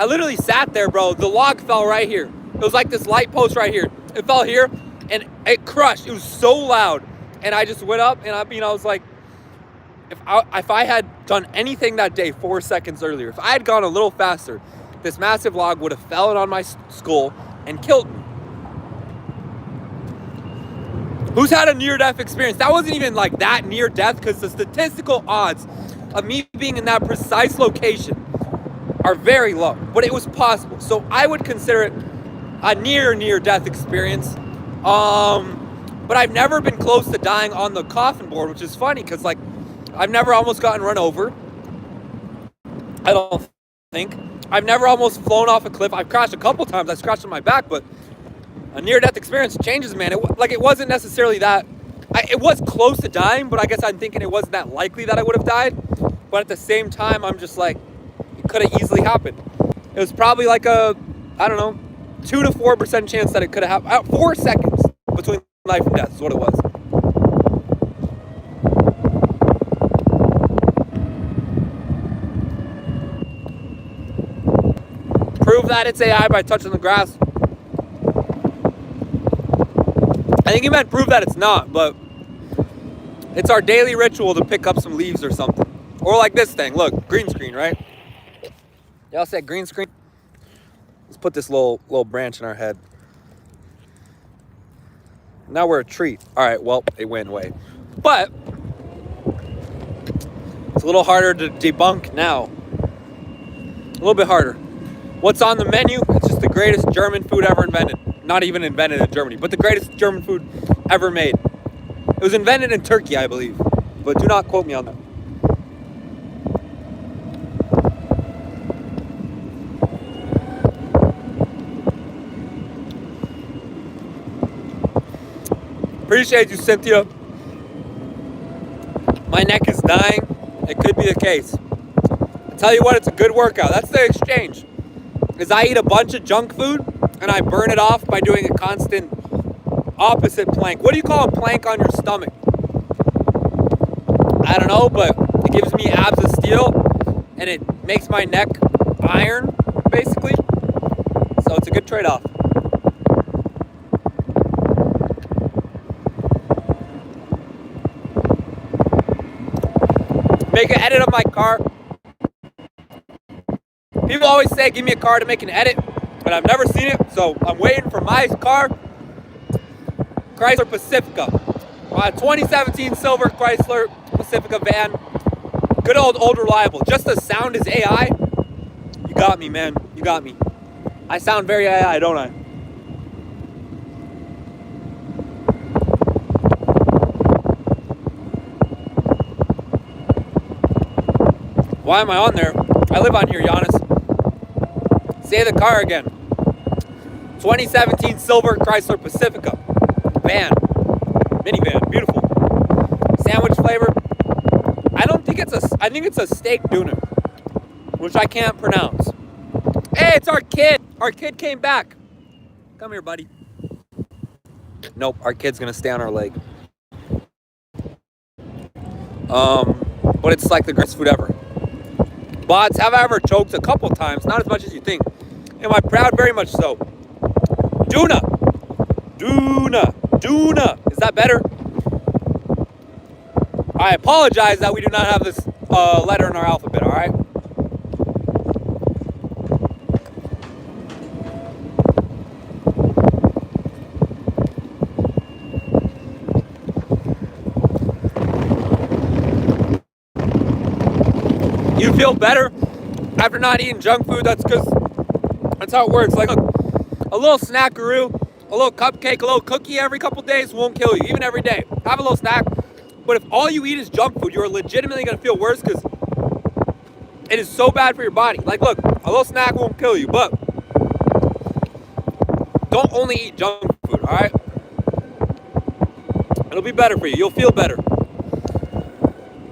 literally sat there, bro. The log fell right here. It was like this light post right here. It fell here, and it crushed. It was so loud, and I just went up, and I was like, if I had done anything that day 4 seconds earlier, if I had gone a little faster, this massive log would have fallen on my skull and killed me. Who's had a near-death experience? That wasn't even like that near-death, because the statistical odds of me being in that precise location are very low, but it was possible. So I would consider it a near-death experience. But I've never been close to dying on the coffin board, which is funny because like I've never almost gotten run over. I don't think. I've never almost flown off a cliff. I've crashed a couple times. I scratched on my back, but a near-death experience changes, man. It wasn't necessarily that. It was close to dying, but I guess I'm thinking it wasn't that likely that I would have died. But at the same time, I'm just like, it could have easily happened. It was probably like a, I don't know, 2 to 4% chance that it could have happened. 4 seconds between life and death is what it was. prove that it's AI by touching the grass? I think he meant prove that it's not, but it's our daily ritual to pick up some leaves or something. Or like this thing, look, green screen, right? Y'all said green screen? Let's put this little branch in our head. Now we're a treat. All right, well, it went away. But it's a little harder to debunk now. A little bit harder. What's on the menu? It's just the greatest German food ever invented. Not even invented in Germany, but the greatest German food ever made. It was invented in Turkey, I believe. But do not quote me on that. Appreciate you, Cynthia. My neck is dying. It could be the case. I tell you what, it's a good workout. That's the exchange. Is I eat a bunch of junk food and I burn it off by doing a constant opposite plank. What do you call a plank on your stomach? I don't know, but it gives me abs of steel and it makes my neck iron, basically. So it's a good trade-off. Make an edit of my car. People always say, give me a car to make an edit, but I've never seen it, so I'm waiting for my car. Chrysler Pacifica. 2017 silver Chrysler Pacifica van. Good old reliable. Just the sound is AI. You got me, man. You got me. I sound very AI, don't I? Why am I on there? I live on here, Giannis. Say the car again. 2017 silver Chrysler Pacifica. Van. Minivan. Beautiful. Sandwich flavor. I think it's a steak Döner, which I can't pronounce. Hey, it's our kid. Our kid came back. Come here, buddy. Nope, our kid's gonna stay on our leg. But it's like the greatest food ever. Bots, have I ever choked? A couple times, not as much as you think. Am I proud? Very much so. Döner. Is that better? I apologize that we do not have this letter in our alphabet, all right? You feel better after not eating junk food? That's because that's how it works. Like, look, a little snackaroo, a little cupcake, a little cookie every couple days won't kill you, even every day. Have a little snack. But if all you eat is junk food, you're legitimately going to feel worse because it is so bad for your body. Like, look, a little snack won't kill you, but don't only eat junk food, all right? It'll be better for you. You'll feel better.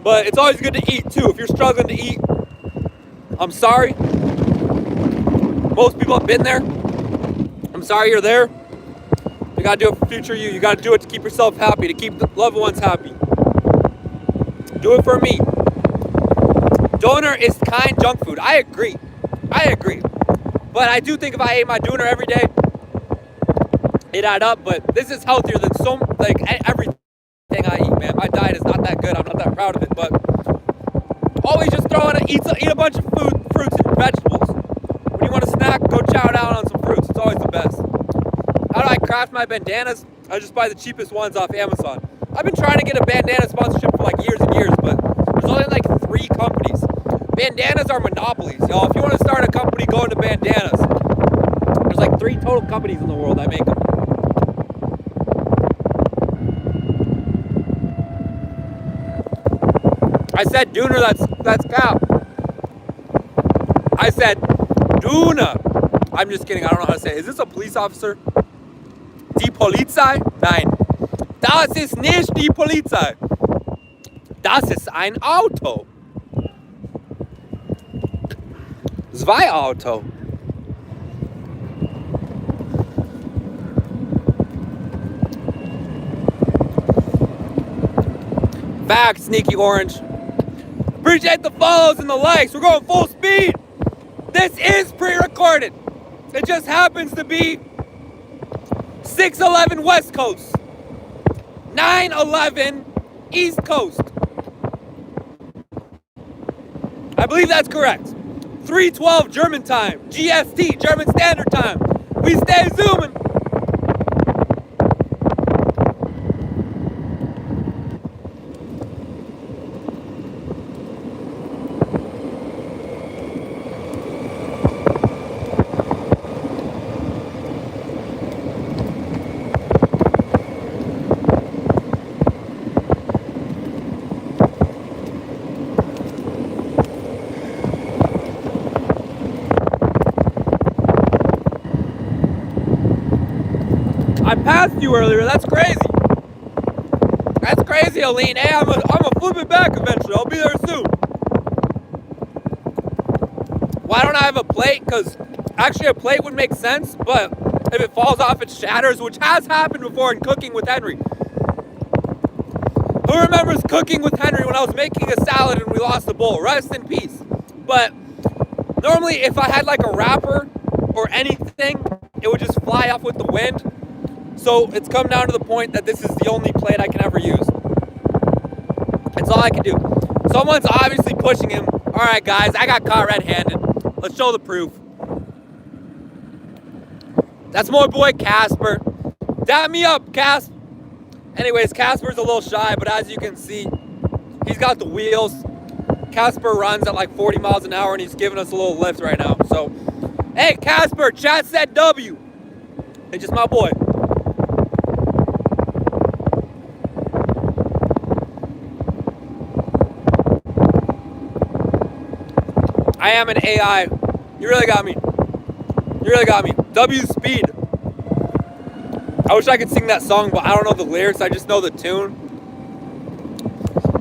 But it's always good to eat, too. If you're struggling to eat, I'm sorry. Most people have been there. I'm sorry you're there. You got to do it for future you. You got to do it to keep yourself happy, to keep the loved ones happy. Do it for me. Döner is kind junk food. I agree. But I do think if I ate my Döner every day, it'd add up. But this is healthier than everything I eat, man. My diet is not that good. I'm not that proud of it. But always just eat a bunch of fruits and vegetables. When you want a snack, go chow down on some fruits. It's always the best. How do I craft my bandanas? I just buy the cheapest ones off Amazon. I've been trying to get a bandana sponsorship for like years and years, but there's only like 3 companies. Bandanas are monopolies, y'all. If you want to start a company, go into bandanas. There's like 3 total companies in the world that make them. I said Döner, that's cow. I said Döner. I'm just kidding, I don't know how to say it. Is this a police officer? Die Polizei? Nein. Das ist nicht die Polizei. Das ist ein Auto. 2 Auto. Back, Sneaky Orange. Appreciate the follows and the likes. We're going full speed. This is pre-recorded. It just happens to be 611 West Coast, 911 East Coast. I believe that's correct. 312 German time, GST, German Standard Time. We stay zooming. I passed you earlier. That's crazy. That's crazy, Aline. Hey, I'm a flip it back eventually. I'll be there soon. Why don't I have a plate? Because actually a plate would make sense, but if it falls off, it shatters, which has happened before in Cooking with Henry. Who remembers Cooking with Henry when I was making a salad and we lost the bowl? Rest in peace. But normally if I had like a wrapper or anything, it would just fly off with the wind. So it's come down to the point that this is the only plate I can ever use. It's all I can do. Someone's obviously pushing him. All right, guys, I got caught red-handed. Let's show the proof. That's my boy Casper. Dap me up, Casper. Anyways, Casper's a little shy, but as you can see, he's got the wheels. Casper runs at like 40 miles an hour, and he's giving us a little lift right now. So, hey, Casper, chat said W. It's just my boy. I am an AI. You really got me. You really got me. W speed. I wish I could sing that song, but I don't know the lyrics. I just know the tune.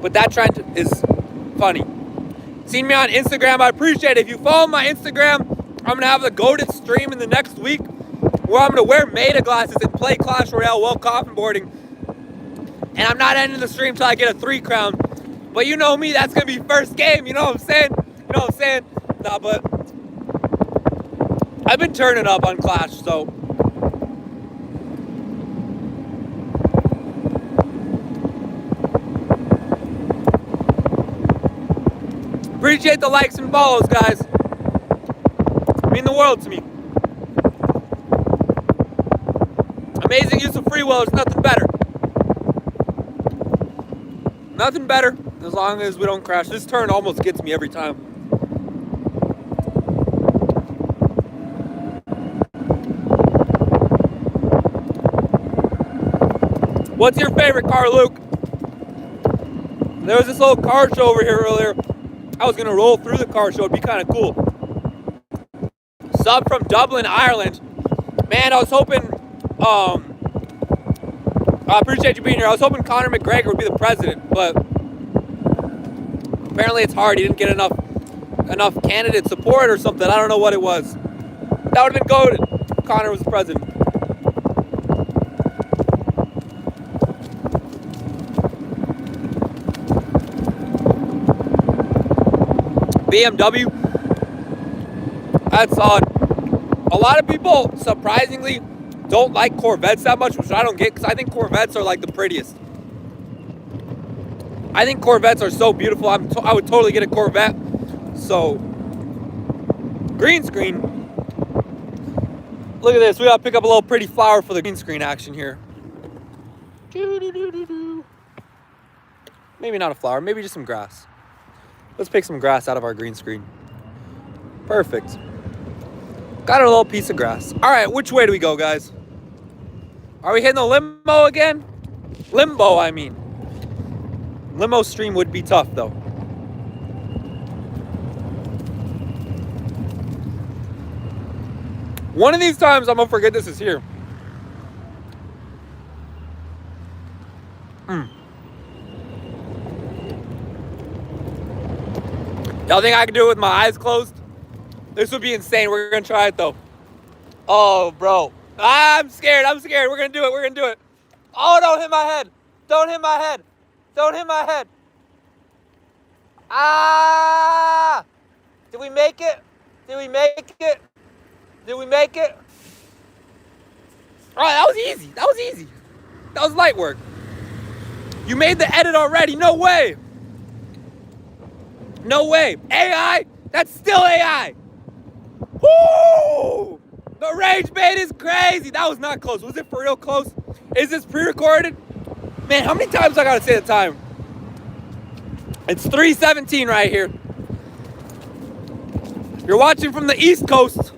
But that trend is funny. Seen me on Instagram. I appreciate it. If you follow my Instagram, I'm going to have the goated stream in the next week where I'm going to wear Meta glasses and play Clash Royale while coffin boarding. And I'm not ending the stream till I get a 3 crown. But you know me, that's going to be first game. You know what I'm saying? You know what I'm saying? Nah, but I've been turning up on Clash, so. Appreciate the likes and follows, guys. Mean the world to me. Amazing use of free will. There's nothing better. Nothing better as long as we don't crash. This turn almost gets me every time. What's your favorite car, Luke? There was this little car show over here earlier. I was gonna roll through the car show. It'd be kind of cool. Sub from Dublin, Ireland. Man, I was hoping. I appreciate you being here. I was hoping Conor McGregor would be the president, but apparently it's hard. He didn't get enough candidate support or something. I don't know what it was. That would have been goated if Conor was the president. BMW. That's solid. A lot of people, surprisingly, don't like Corvettes that much, which I don't get, because I think Corvettes are like the prettiest. I think Corvettes are so beautiful. I would totally get a Corvette. So, green screen. Look at this. We gotta pick up a little pretty flower for the green screen action here. Maybe not a flower. Maybe just some grass. Let's pick some grass out of our green screen. Perfect. Got a little piece of grass. All right, which way do we go, guys? Are we hitting the Limbo again? Limbo, I mean. Limo stream would be tough, though. One of these times, I'm gonna forget this is here. Y'all think I can do it with my eyes closed? This would be insane. We're gonna try it though. Oh, bro. I'm scared. We're gonna do it. Oh, don't hit my head. Don't hit my head. Ah! Did we make it? Did we make it? All right, that was easy. That was easy. That was light work. You made the edit already. No way. No way. AI? That's still AI. Woo! The rage bait is crazy. That was not close. Was it for real close? Is this pre-recorded? Man, how many times I gotta say the time? It's 3:17 right here. You're watching from the East Coast.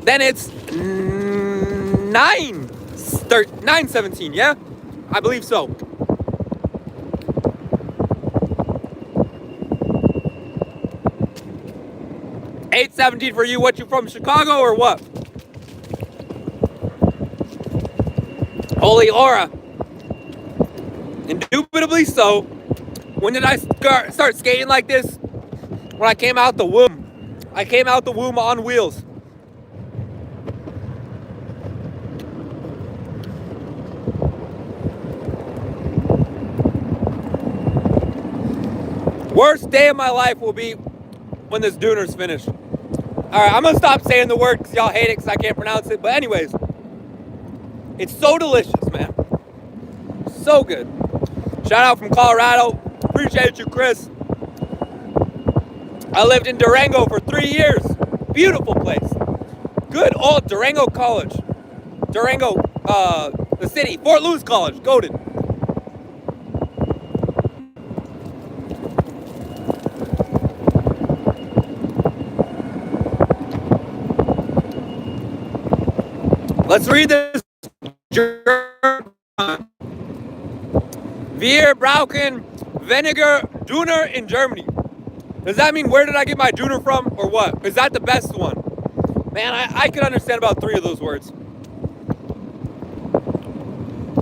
Then it's 9:17, yeah? I believe so. $8.17 for you. What, you from Chicago or what? Holy aura. Indubitably so. When did I start skating like this? When I came out the womb. I came out the womb on wheels. Worst day of my life will be when this Döner's finished. All right, I'm gonna stop saying the word because y'all hate it because I can't pronounce it. But anyways, it's so delicious, man. So good. Shout out from Colorado. Appreciate you, Chris. I lived in Durango for 3 years. Beautiful place. Good old Durango College. Durango, the city. Fort Lewis College, goated. Let's read this. Wir brauchen weniger Döner in Germany. Does that mean where did I get my Döner from or what? Is that the best one? Man, I can understand about 3 of those words.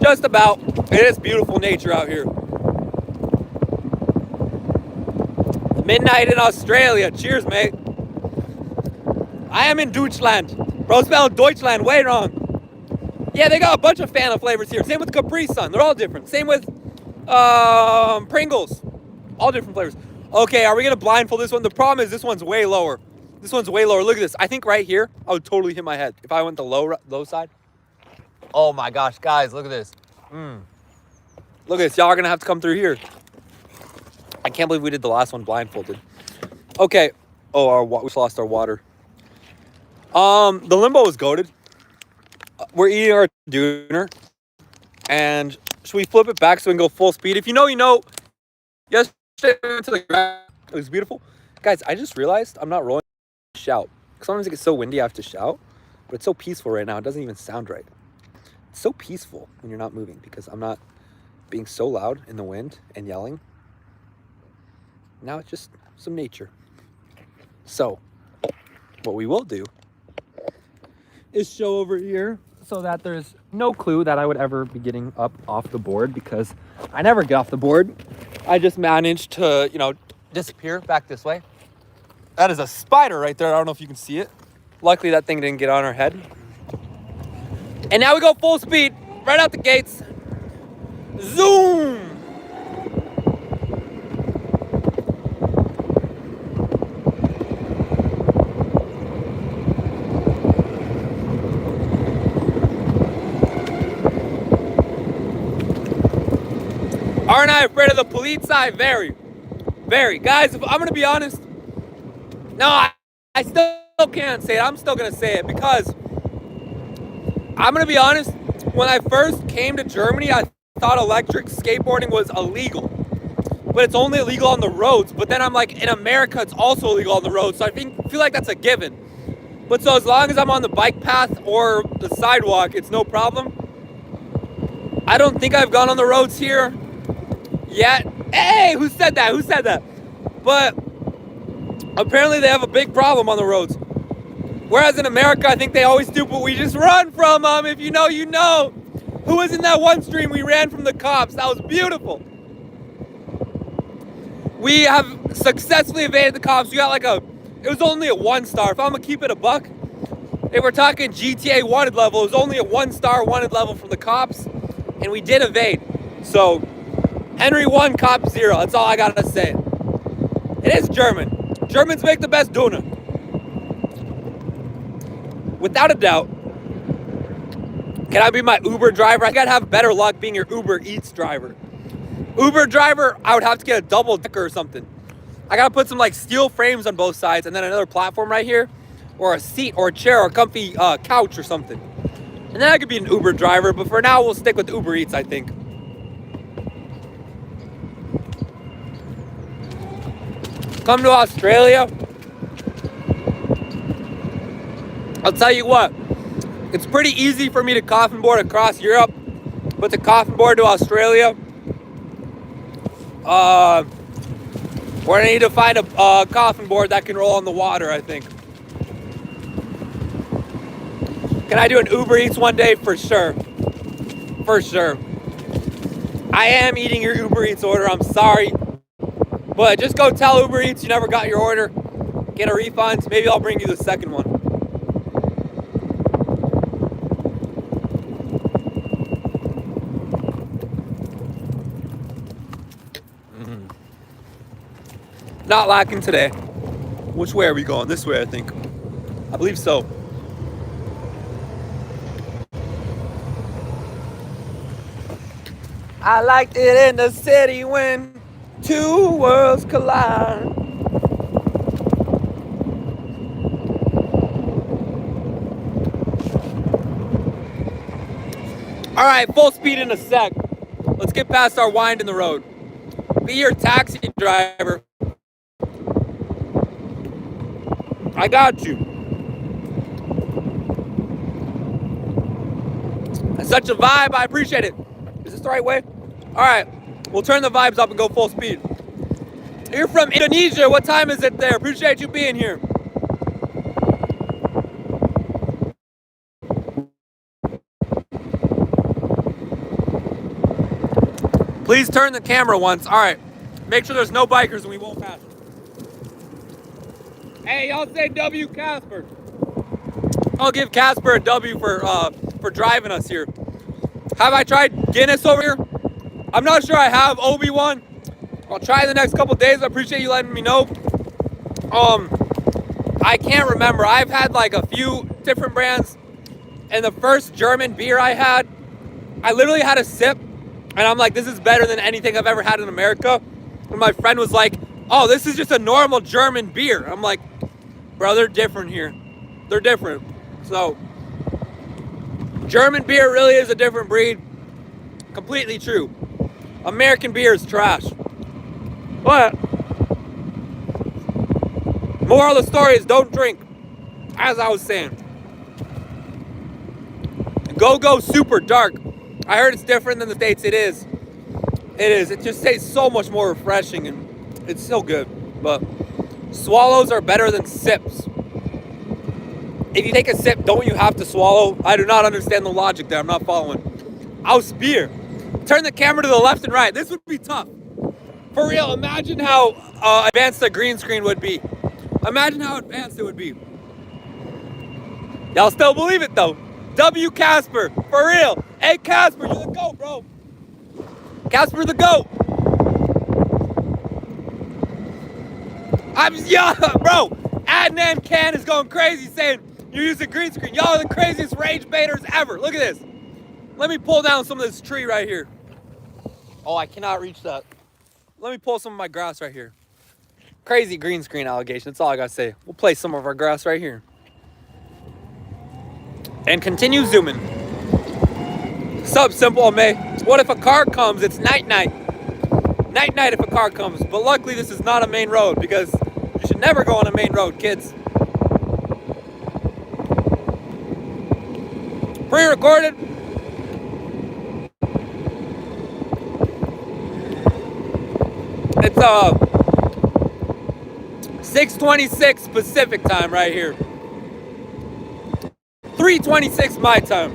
Just about. It is beautiful nature out here. Midnight in Australia. Cheers, mate. I am in Deutschland. Bro, spelled Deutschland way wrong. Yeah, they got a bunch of Fanta flavors here. Same with Capri Sun. They're all different. Same with Pringles. All different flavors. Okay, are we going to blindfold this one? The problem is this one's way lower. This one's way lower. Look at this. I think right here, I would totally hit my head if I went the low side. Oh my gosh, guys, look at this. Look at this. Y'all are going to have to come through here. I can't believe we did the last one blindfolded. Okay. Oh, we just lost our water. The Limbo is goated. We're eating our Döner. And should we flip it back so we can go full speed? If you know, you know. Yesterday we went to the ground. It was beautiful. Guys, I just realized I'm not rolling shout. Sometimes it gets so windy I have to shout. But it's so peaceful right now. It doesn't even sound right. It's so peaceful when you're not moving because I'm not being so loud in the wind and yelling. Now it's just some nature. So, what we will do is show over here so that there's no clue that I would ever be getting up off the board because I never get off the board. I just managed to, disappear back this way. That is a spider right there. I don't know if you can see it. Luckily, that thing didn't get on our head. And now we go full speed, right out the gates. Zoom! Aren't I afraid of the police? Very, very. Guys, if I'm going to be honest, no, I still can't say it. I'm still going to say it because I'm going to be honest. When I first came to Germany, I thought electric skateboarding was illegal. But it's only illegal on the roads. But then I'm like, in America, it's also illegal on the roads. So I feel like that's a given. But so as long as I'm on the bike path or the sidewalk, it's no problem. I don't think I've gone on the roads here yet. Hey, who said that? Who said that? But apparently they have a big problem on the roads. Whereas in America, I think they always do, but we just run from them. If you know, you know. Who was in that one stream? We ran from the cops. That was beautiful. We have successfully evaded the cops. We got it was only a 1-star. If I'm gonna keep it a buck, if we're talking GTA wanted level, it was only a 1-star wanted level from the cops, and we did evade. So, Henry 1, cop 0. That's all I gotta say. It is German. Germans make the best Döner. without a doubt, can I be my Uber driver? I gotta have better luck being your Uber Eats driver. Uber driver, I would have to get a double decker or something. I gotta put some like steel frames on both sides and then another platform right here, or a seat or a chair or a comfy couch or something. And then I could be an Uber driver, but for now we'll stick with Uber Eats, I think. Come to Australia. I'll tell you what, it's pretty easy for me to coffin board across Europe, but to coffin board to Australia, we're gonna need to find a coffin board that can roll on the water, I think. Can I do an Uber Eats one day? For sure. For sure. I am eating your Uber Eats order, I'm sorry. But just go tell Uber Eats you never got your order. Get a refund. Maybe I'll bring you the second one. Not lacking today. Which way are we going? This way, I think. I believe so. I liked it in the city when two worlds collide. All right, full speed in a sec. Let's get past our wind in the road. Be your taxi driver. I got you. That's such a vibe. I appreciate it. Is this the right way? All right. We'll turn the vibes up and go full speed. You're from Indonesia. What time is it there? Appreciate you being here. Please turn the camera once. All right. Make sure there's no bikers and we won't pass. Hey, y'all say W Casper. I'll give Casper a W for driving us here. Have I tried Guinness over here? I'm not sure I have. Obi-Wan. I'll try the next couple days. I appreciate you letting me know. I can't remember. I've had like a few different brands. And the first German beer I had, I literally had a sip. And I'm like, this is better than anything I've ever had in America. And my friend was like, oh, this is just a normal German beer. I'm like, bro, they're different here. They're different. So, German beer really is a different breed. Completely true. American beer is trash. But, moral of the story is don't drink. As I was saying. Go super dark. I heard it's different than the States. It is. It is. It just tastes so much more refreshing and it's so good. But swallows are better than sips. If you take a sip, don't you have to swallow? I do not understand the logic there. I'm not following. Aus Bier. Turn the camera to the left and right. This would be tough. For real, imagine how advanced the green screen would be. Imagine how advanced it would be. Y'all still believe it though. W Casper, for real. Hey Casper, you're the GOAT, bro. Casper the GOAT. Bro. Adnan Khan is going crazy saying you're using green screen. Y'all are the craziest rage baiters ever. Look at this. Let me pull down some of this tree right here. Oh, I cannot reach that. Let me pull some of my grass right here. Crazy green screen allegation. That's all I gotta say. We'll play some of our grass right here. And continue zooming. Sup, Simple May. What if a car comes? It's night-night. Night-night if a car comes. But luckily this is not a main road because you should never go on a main road, kids. Pre-recorded. It's 6:26 Pacific time right here. 3:26 my time.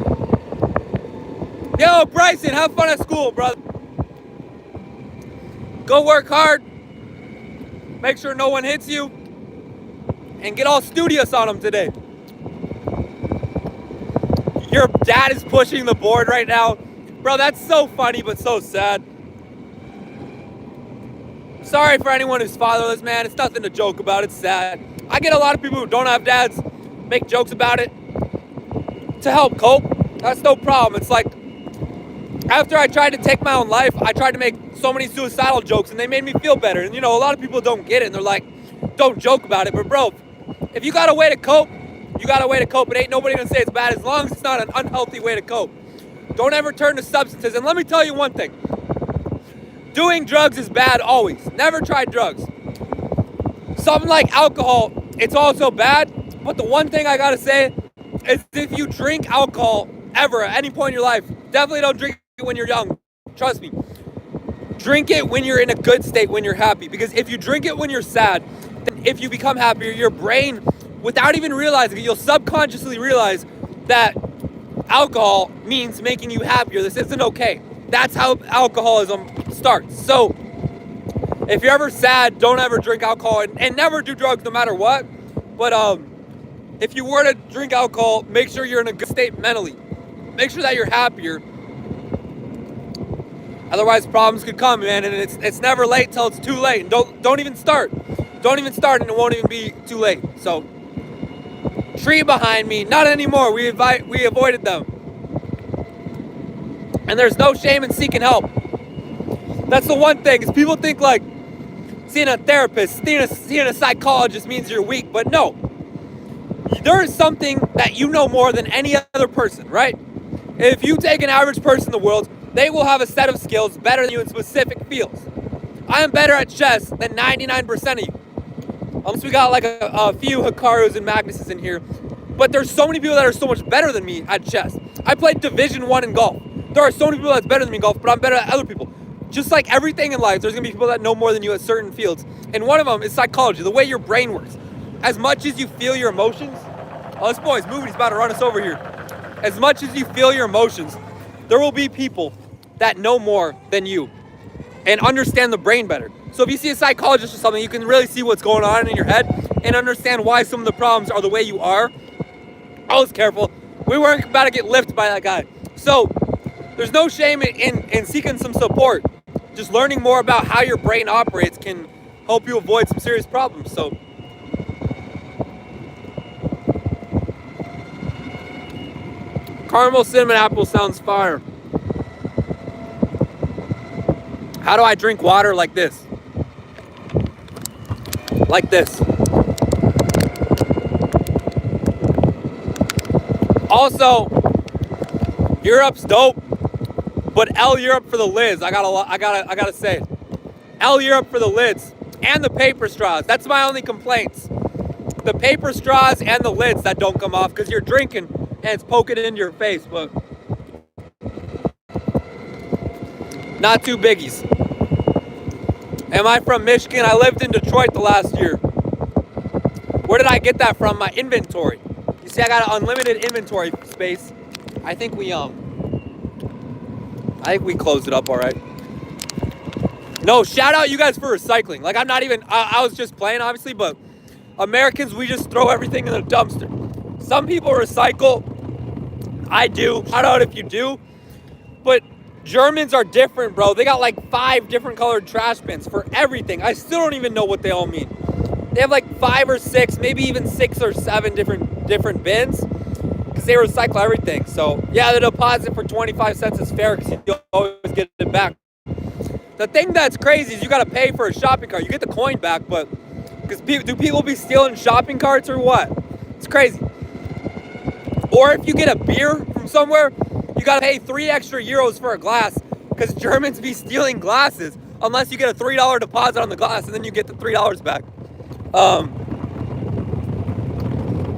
Yo, Bryson, have fun at school, brother. Go work hard. Make sure no one hits you. And get all studious on them today. Your dad is pushing the board right now. Bro, that's so funny, but so sad. Sorry for anyone who's fatherless, man. It's nothing to joke about. It's sad. I get a lot of people who don't have dads make jokes about it. to help cope, that's no problem. It's like, after I tried to take my own life, I tried to make so many suicidal jokes, and they made me feel better. And, you know, a lot of people don't get it, and they're like, don't joke about it. But, bro, if you got a way to cope, you got a way to cope. It ain't nobody gonna say it's bad as long as it's not an unhealthy way to cope. Don't ever turn to substances. And let me tell you one thing. Doing drugs is bad always. Never try drugs. Something like alcohol, it's also bad. But the one thing I gotta say is if you drink alcohol ever at any point in your life, definitely don't drink it when you're young. Trust me. Drink it when you're in a good state, when you're happy. Because if you drink it when you're sad, then if you become happier, your brain, without even realizing it, you'll subconsciously realize that alcohol means making you happier. This isn't okay. That's how alcoholism starts. So if you're ever sad, don't ever drink alcohol, and never do drugs no matter what. But if you were to drink alcohol, make sure you're in a good state mentally. Make sure that you're happier. Otherwise, problems could come, man, and it's never late till it's too late. And don't even start. Don't even start, and it won't even be too late. So, tree behind me, not anymore. We avoided them. And there's no shame in seeking help. That's the one thing, is people think like seeing a therapist, seeing a psychologist means you're weak, but no. There is something that you know more than any other person, right? If you take an average person in the world, they will have a set of skills better than you in specific fields. I am better at chess than 99% of you. Unless we got like a few Hikarus and Magnuses in here. But there's so many people that are so much better than me at chess. I played Division 1 in golf. There are so many people that's better than me in golf, but I'm better at other people. Just like everything in life, there's going to be people that know more than you at certain fields. And one of them is psychology, the way your brain works. As much as you feel your emotions, oh, this boy's moving, he's about to run us over here. As much as you feel your emotions, there will be people that know more than you and understand the brain better. So if you see a psychologist or something, you can really see what's going on in your head and understand why some of the problems are the way you are. I was careful. We weren't about to get lifted by that guy. So there's no shame in seeking some support. Just learning more about how your brain operates can help you avoid some serious problems. So caramel cinnamon apple sounds fire. How do I drink water like this? Like this. Also, Europe's dope, but L Europe for the lids. I gotta say, L Europe for the lids and the paper straws. That's my only complaints. The paper straws and the lids that don't come off because you're drinking and it's poking into your face, but not two biggies. Am I from Michigan? I lived in Detroit the last year. Where did I get that from? My inventory. You see, I got an unlimited inventory space. I think we closed it up all right. No, shout out you guys for recycling. Like, I'm not even, I was just playing, obviously, but Americans, we just throw everything in the dumpster. Some people recycle. I do. Shout out if you do. But Germans are different, bro. They got like 5 different colored trash bins for everything. I still don't even know what they all mean. They have like 5 or 6, maybe even 6 or 7 different bins because they recycle everything. So yeah, the deposit for 25 cents is fair because you always get it back. The thing that's crazy is you got to pay for a shopping cart. You get the coin back, but because do people be stealing shopping carts or what? It's crazy. Or if you get a beer from somewhere, you gotta pay 3 extra euros for a glass because Germans be stealing glasses unless you get a $3 deposit on the glass and then you get the $3 back.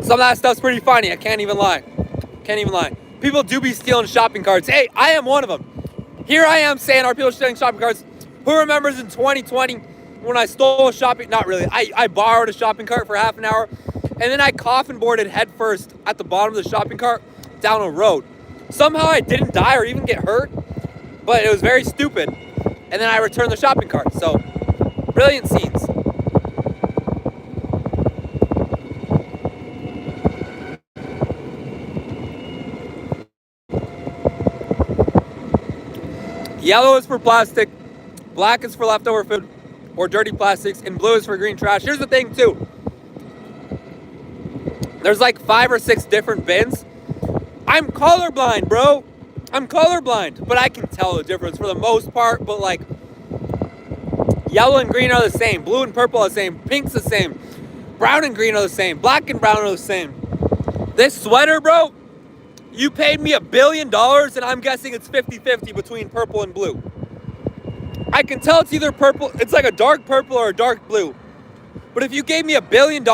Some of that stuff's pretty funny. I can't even lie. People do be stealing shopping carts. Hey, I am one of them. Here I am saying, are people stealing shopping carts? Who remembers in 2020 when I stole a shopping, not really, I borrowed a shopping cart for half an hour and then I coffin boarded head first at the bottom of the shopping cart down a road. Somehow I didn't die or even get hurt, but it was very stupid. And then I returned the shopping cart. So, brilliant scenes. Yellow is for plastic, black is for leftover food or dirty plastics, and blue is for green trash. Here's the thing too. There's like 5 or 6 different bins. I'm colorblind, bro. I'm colorblind, but I can tell the difference for the most part. But like, yellow and green are the same. Blue and purple are the same. Pink's the same. Brown and green are the same. Black and brown are the same. This sweater, bro, you paid me $1 billion, and I'm guessing it's 50-50 between purple and blue. I can tell it's either purple. It's like a dark purple or a dark blue. But if you gave me $1 billion,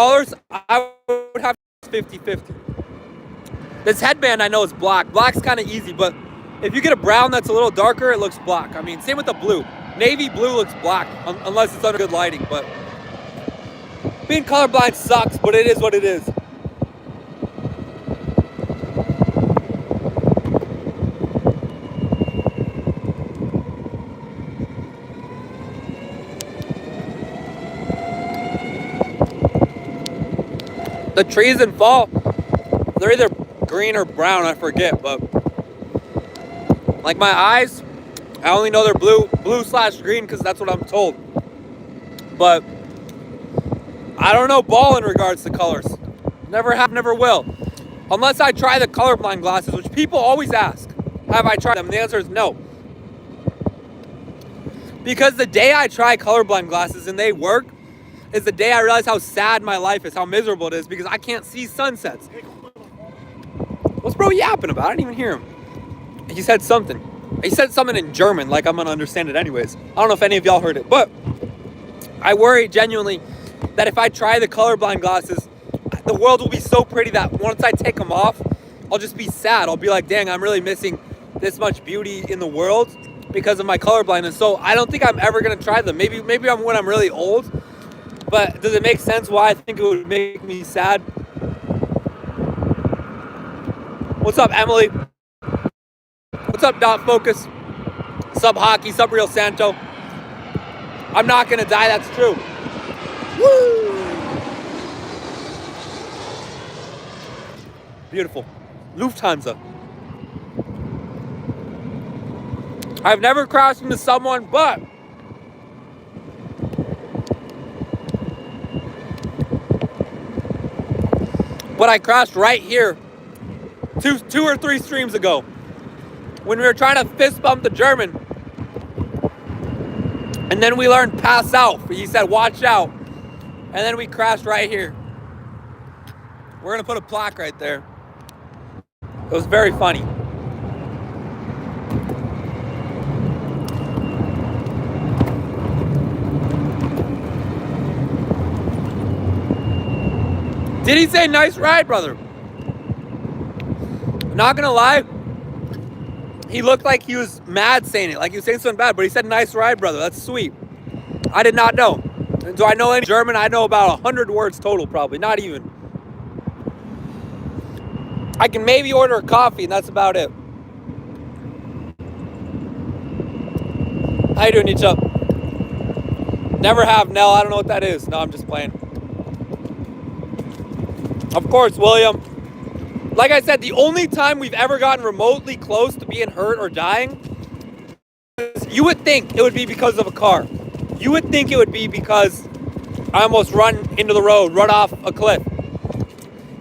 I would have 50-50. This headband I know is black. Black's kind of easy, but if you get a brown that's a little darker, it looks black. I mean, same with the blue. Navy blue looks black, unless it's under good lighting. But being colorblind sucks, but it is what it is. The trees in fall, they're either green or brown, I forget, but like my eyes, I only know they're blue/green because that's what I'm told. But I don't know ball in regards to colors. Never have, never will. Unless I try the colorblind glasses, which people always ask. Have I tried them? And the answer is no. Because the day I try colorblind glasses and they work is the day I realize how sad my life is, how miserable it is, because I can't see sunsets. What's bro yapping about? I didn't even hear him. He said something. He said something in German, like I'm gonna understand it anyways. I don't know if any of y'all heard it, but I worry genuinely that if I try the colorblind glasses, the world will be so pretty that once I take them off, I'll just be sad. I'll be like, dang, I'm really missing this much beauty in the world because of my colorblindness. So I don't think I'm ever gonna try them. Maybe I'm when I'm really old. But does it make sense why I think it would make me sad? What's up, Emily? What's up, Dot Focus? Sub Hockey, Sub Real Santo. I'm not gonna die, that's true. Woo! Beautiful. Lufthansa. I've never crashed into someone, but I crashed right here two or three streams ago when we were trying to fist bump the German, and then we learned pass out. He said watch out, and then we crashed right here. We're gonna put a plaque right there. It was very funny. Did he say nice ride, brother? Not gonna lie, he looked like he was mad saying it, like he was saying something bad, but he said nice ride, brother. That's sweet. I did not know. Do I know any German? I know about 100 words total, probably, not even. I can maybe order a coffee, and that's about it. How you doing, Nietzsche? Never have, Nell. I don't know what that is. No, I'm just playing. Of course, William. Like I said, the only time we've ever gotten remotely close to being hurt or dying, you would think it would be because of a car. You would think it would be because I almost run into the road, run off a cliff.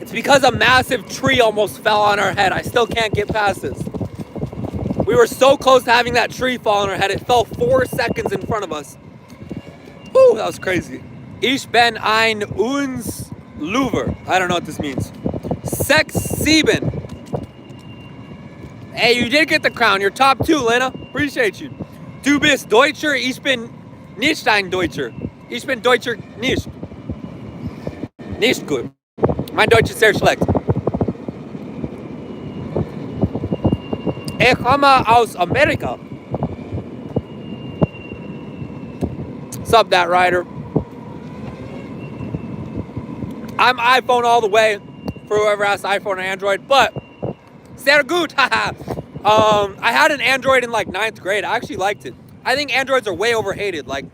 It's because a massive tree almost fell on our head. I still can't get past this. We were so close to having that tree fall on our head. It fell 4 seconds in front of us. Whew, that was crazy. Ich bin ein uns Lover. I don't know what this means. 6-7. Hey, you did get the crown. You're top 2, Lena. Appreciate you. Du bist Deutscher. Ich bin nicht ein Deutscher. Ich bin Deutscher nicht. Nicht gut. Mein Deutsch ist sehr schlecht. Ich komme aus Amerika. Sub that rider. I'm iPhone all the way for whoever has iPhone or Android, but sehr gut, haha. I had an Android in like 9th grade. I actually liked it. I think Androids are way overhated. Like,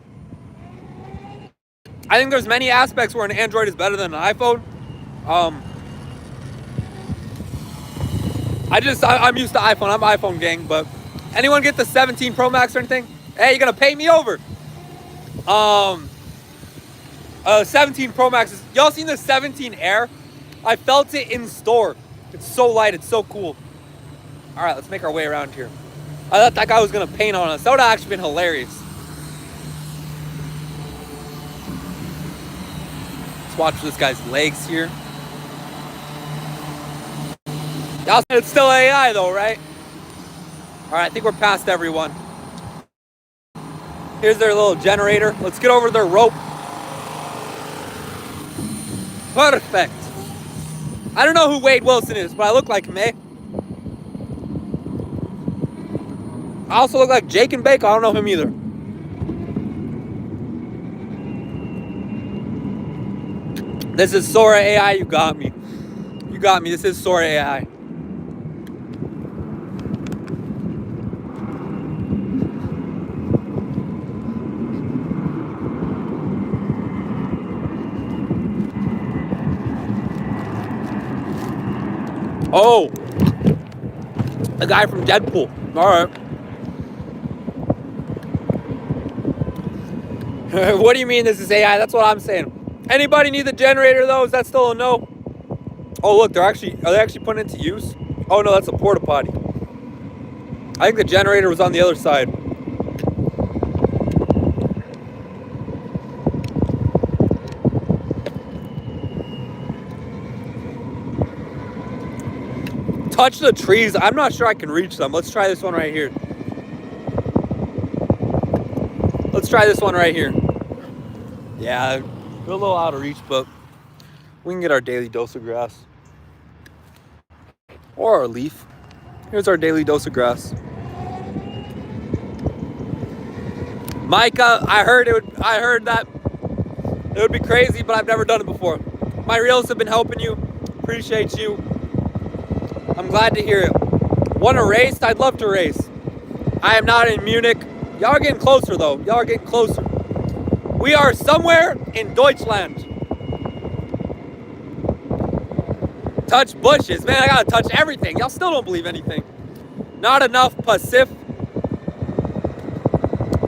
I think there's many aspects where an Android is better than an iPhone. I'm used to iPhone. I'm iPhone gang, but anyone get the 17 Pro Max or anything? Hey, you're gonna pay me over. 17 Pro Max is, y'all seen the 17 Air? I felt it in store. It's so light, it's so cool. All right, let's make our way around here. I thought that guy was gonna paint on us. That would have actually been hilarious. Let's watch this guy's legs here. Y'all said it's still AI though, right? All right, I think we're past everyone. Here's their little generator. Let's get over their rope. Perfect. I don't know who Wade Wilson is, but I look like him, eh? I also look like Jake and Bake. I don't know him either. This is Sora AI. You got me. You got me. This is Sora AI. Oh, the guy from Deadpool. All right. What do you mean this is AI? That's what I'm saying. Anybody need the generator though? Is that still a no? Oh look, are they actually putting it to use? Oh no, that's a porta potty. I think the generator was on the other side. Touch the trees. I'm not sure I can reach them. Let's try this one right here. Let's try this one right here. Yeah, we're a little out of reach, but we can get our daily dose of grass. Or our leaf. Here's our daily dose of grass. Micah, I heard that it would be crazy, but I've never done it before. My reels have been helping you. Appreciate you. I'm glad to hear it. Want to race? I'd love to race. I am not in Munich. Y'all are getting closer though. Y'all are getting closer. We are somewhere in Deutschland. Touch bushes. Man, I gotta touch everything. Y'all still don't believe anything. Not enough Pacific.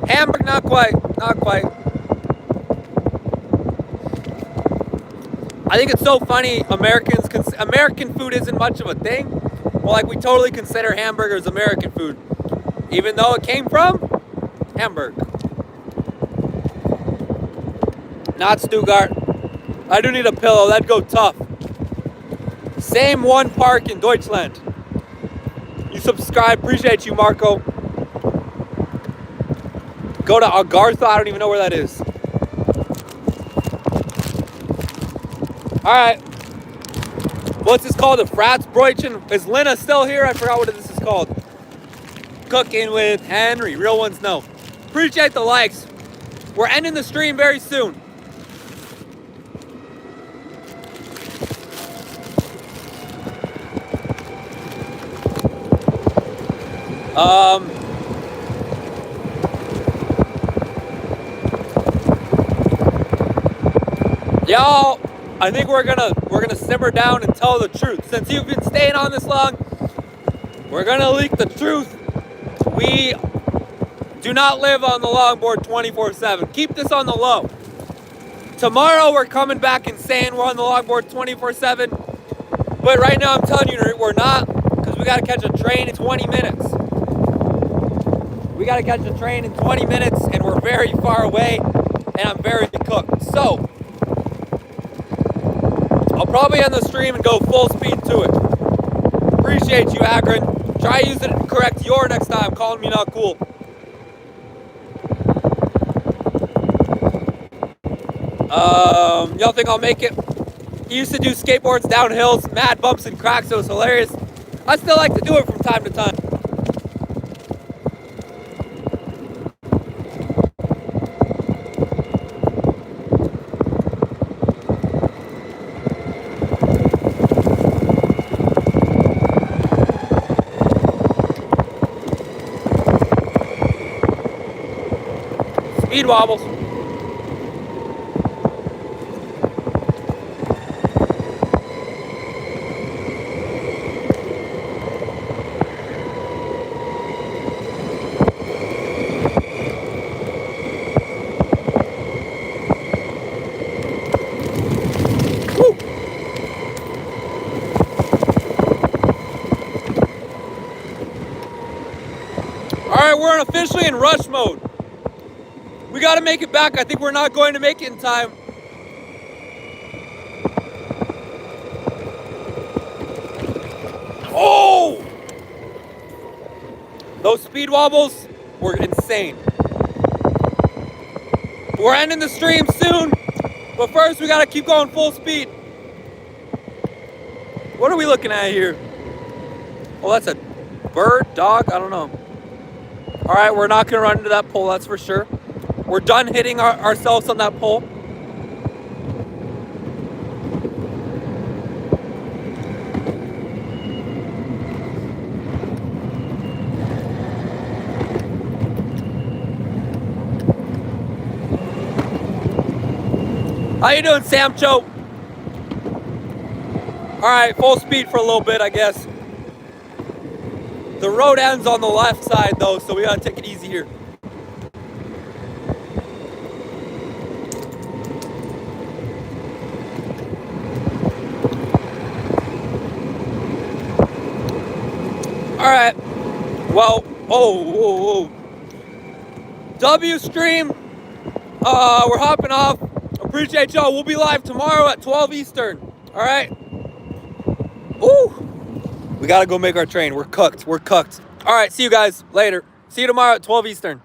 Hamburg, not quite. Not quite. I think it's so funny. American food isn't much of a thing. Well, like we totally consider hamburgers American food, even though it came from Hamburg, not Stuttgart. I do need a pillow. That'd go tough. Same one park in Deutschland. You subscribe. Appreciate you, Marco. Go to Agartha. I don't even know where that is. All right. What's this called? The Fratzbräuchen. Is Lena still here? I forgot what this is called. Cooking with Henry. Real ones know. Appreciate the likes. We're ending the stream very soon. Y'all, I think we're gonna simmer down and tell the truth. Since you've been staying on this long, we're gonna leak the truth. We do not live on the longboard 24/7. Keep this on the low. Tomorrow we're coming back and saying we're on the longboard 24/7. But right now I'm telling you we're not, because we gotta catch a train in 20 minutes. We gotta catch a train in 20 minutes and we're very far away and I'm very cooked. So I'll probably end the stream and go full speed to it. Appreciate you, Agron. Try using it to correct your next time. Calling me not cool. Y'all think I'll make it? He used to do skateboards down hills, mad bumps and cracks. It was hilarious. I still like to do it from time to time. Speed wobbles. we're officially in rush mode. We got to make it back. I think we're not going to make it in time. Oh! Those speed wobbles were insane. We're ending the stream soon, but first we got to keep going full speed. What are we looking at here? Oh, that's a bird, dog, I don't know. All right, we're not gonna run into that pole, that's for sure. We're done hitting ourselves on that pole. How you doing, Samcho? All right, full speed for a little bit, I guess. The road ends on the left side though, so we gotta take it easy here. All right, well, whoa. W stream, we're hopping off. Appreciate y'all. We'll be live tomorrow at 12 Eastern. All right. Ooh. We got to go make our train. We're cooked. All right. See you guys later. See you tomorrow at 12 Eastern.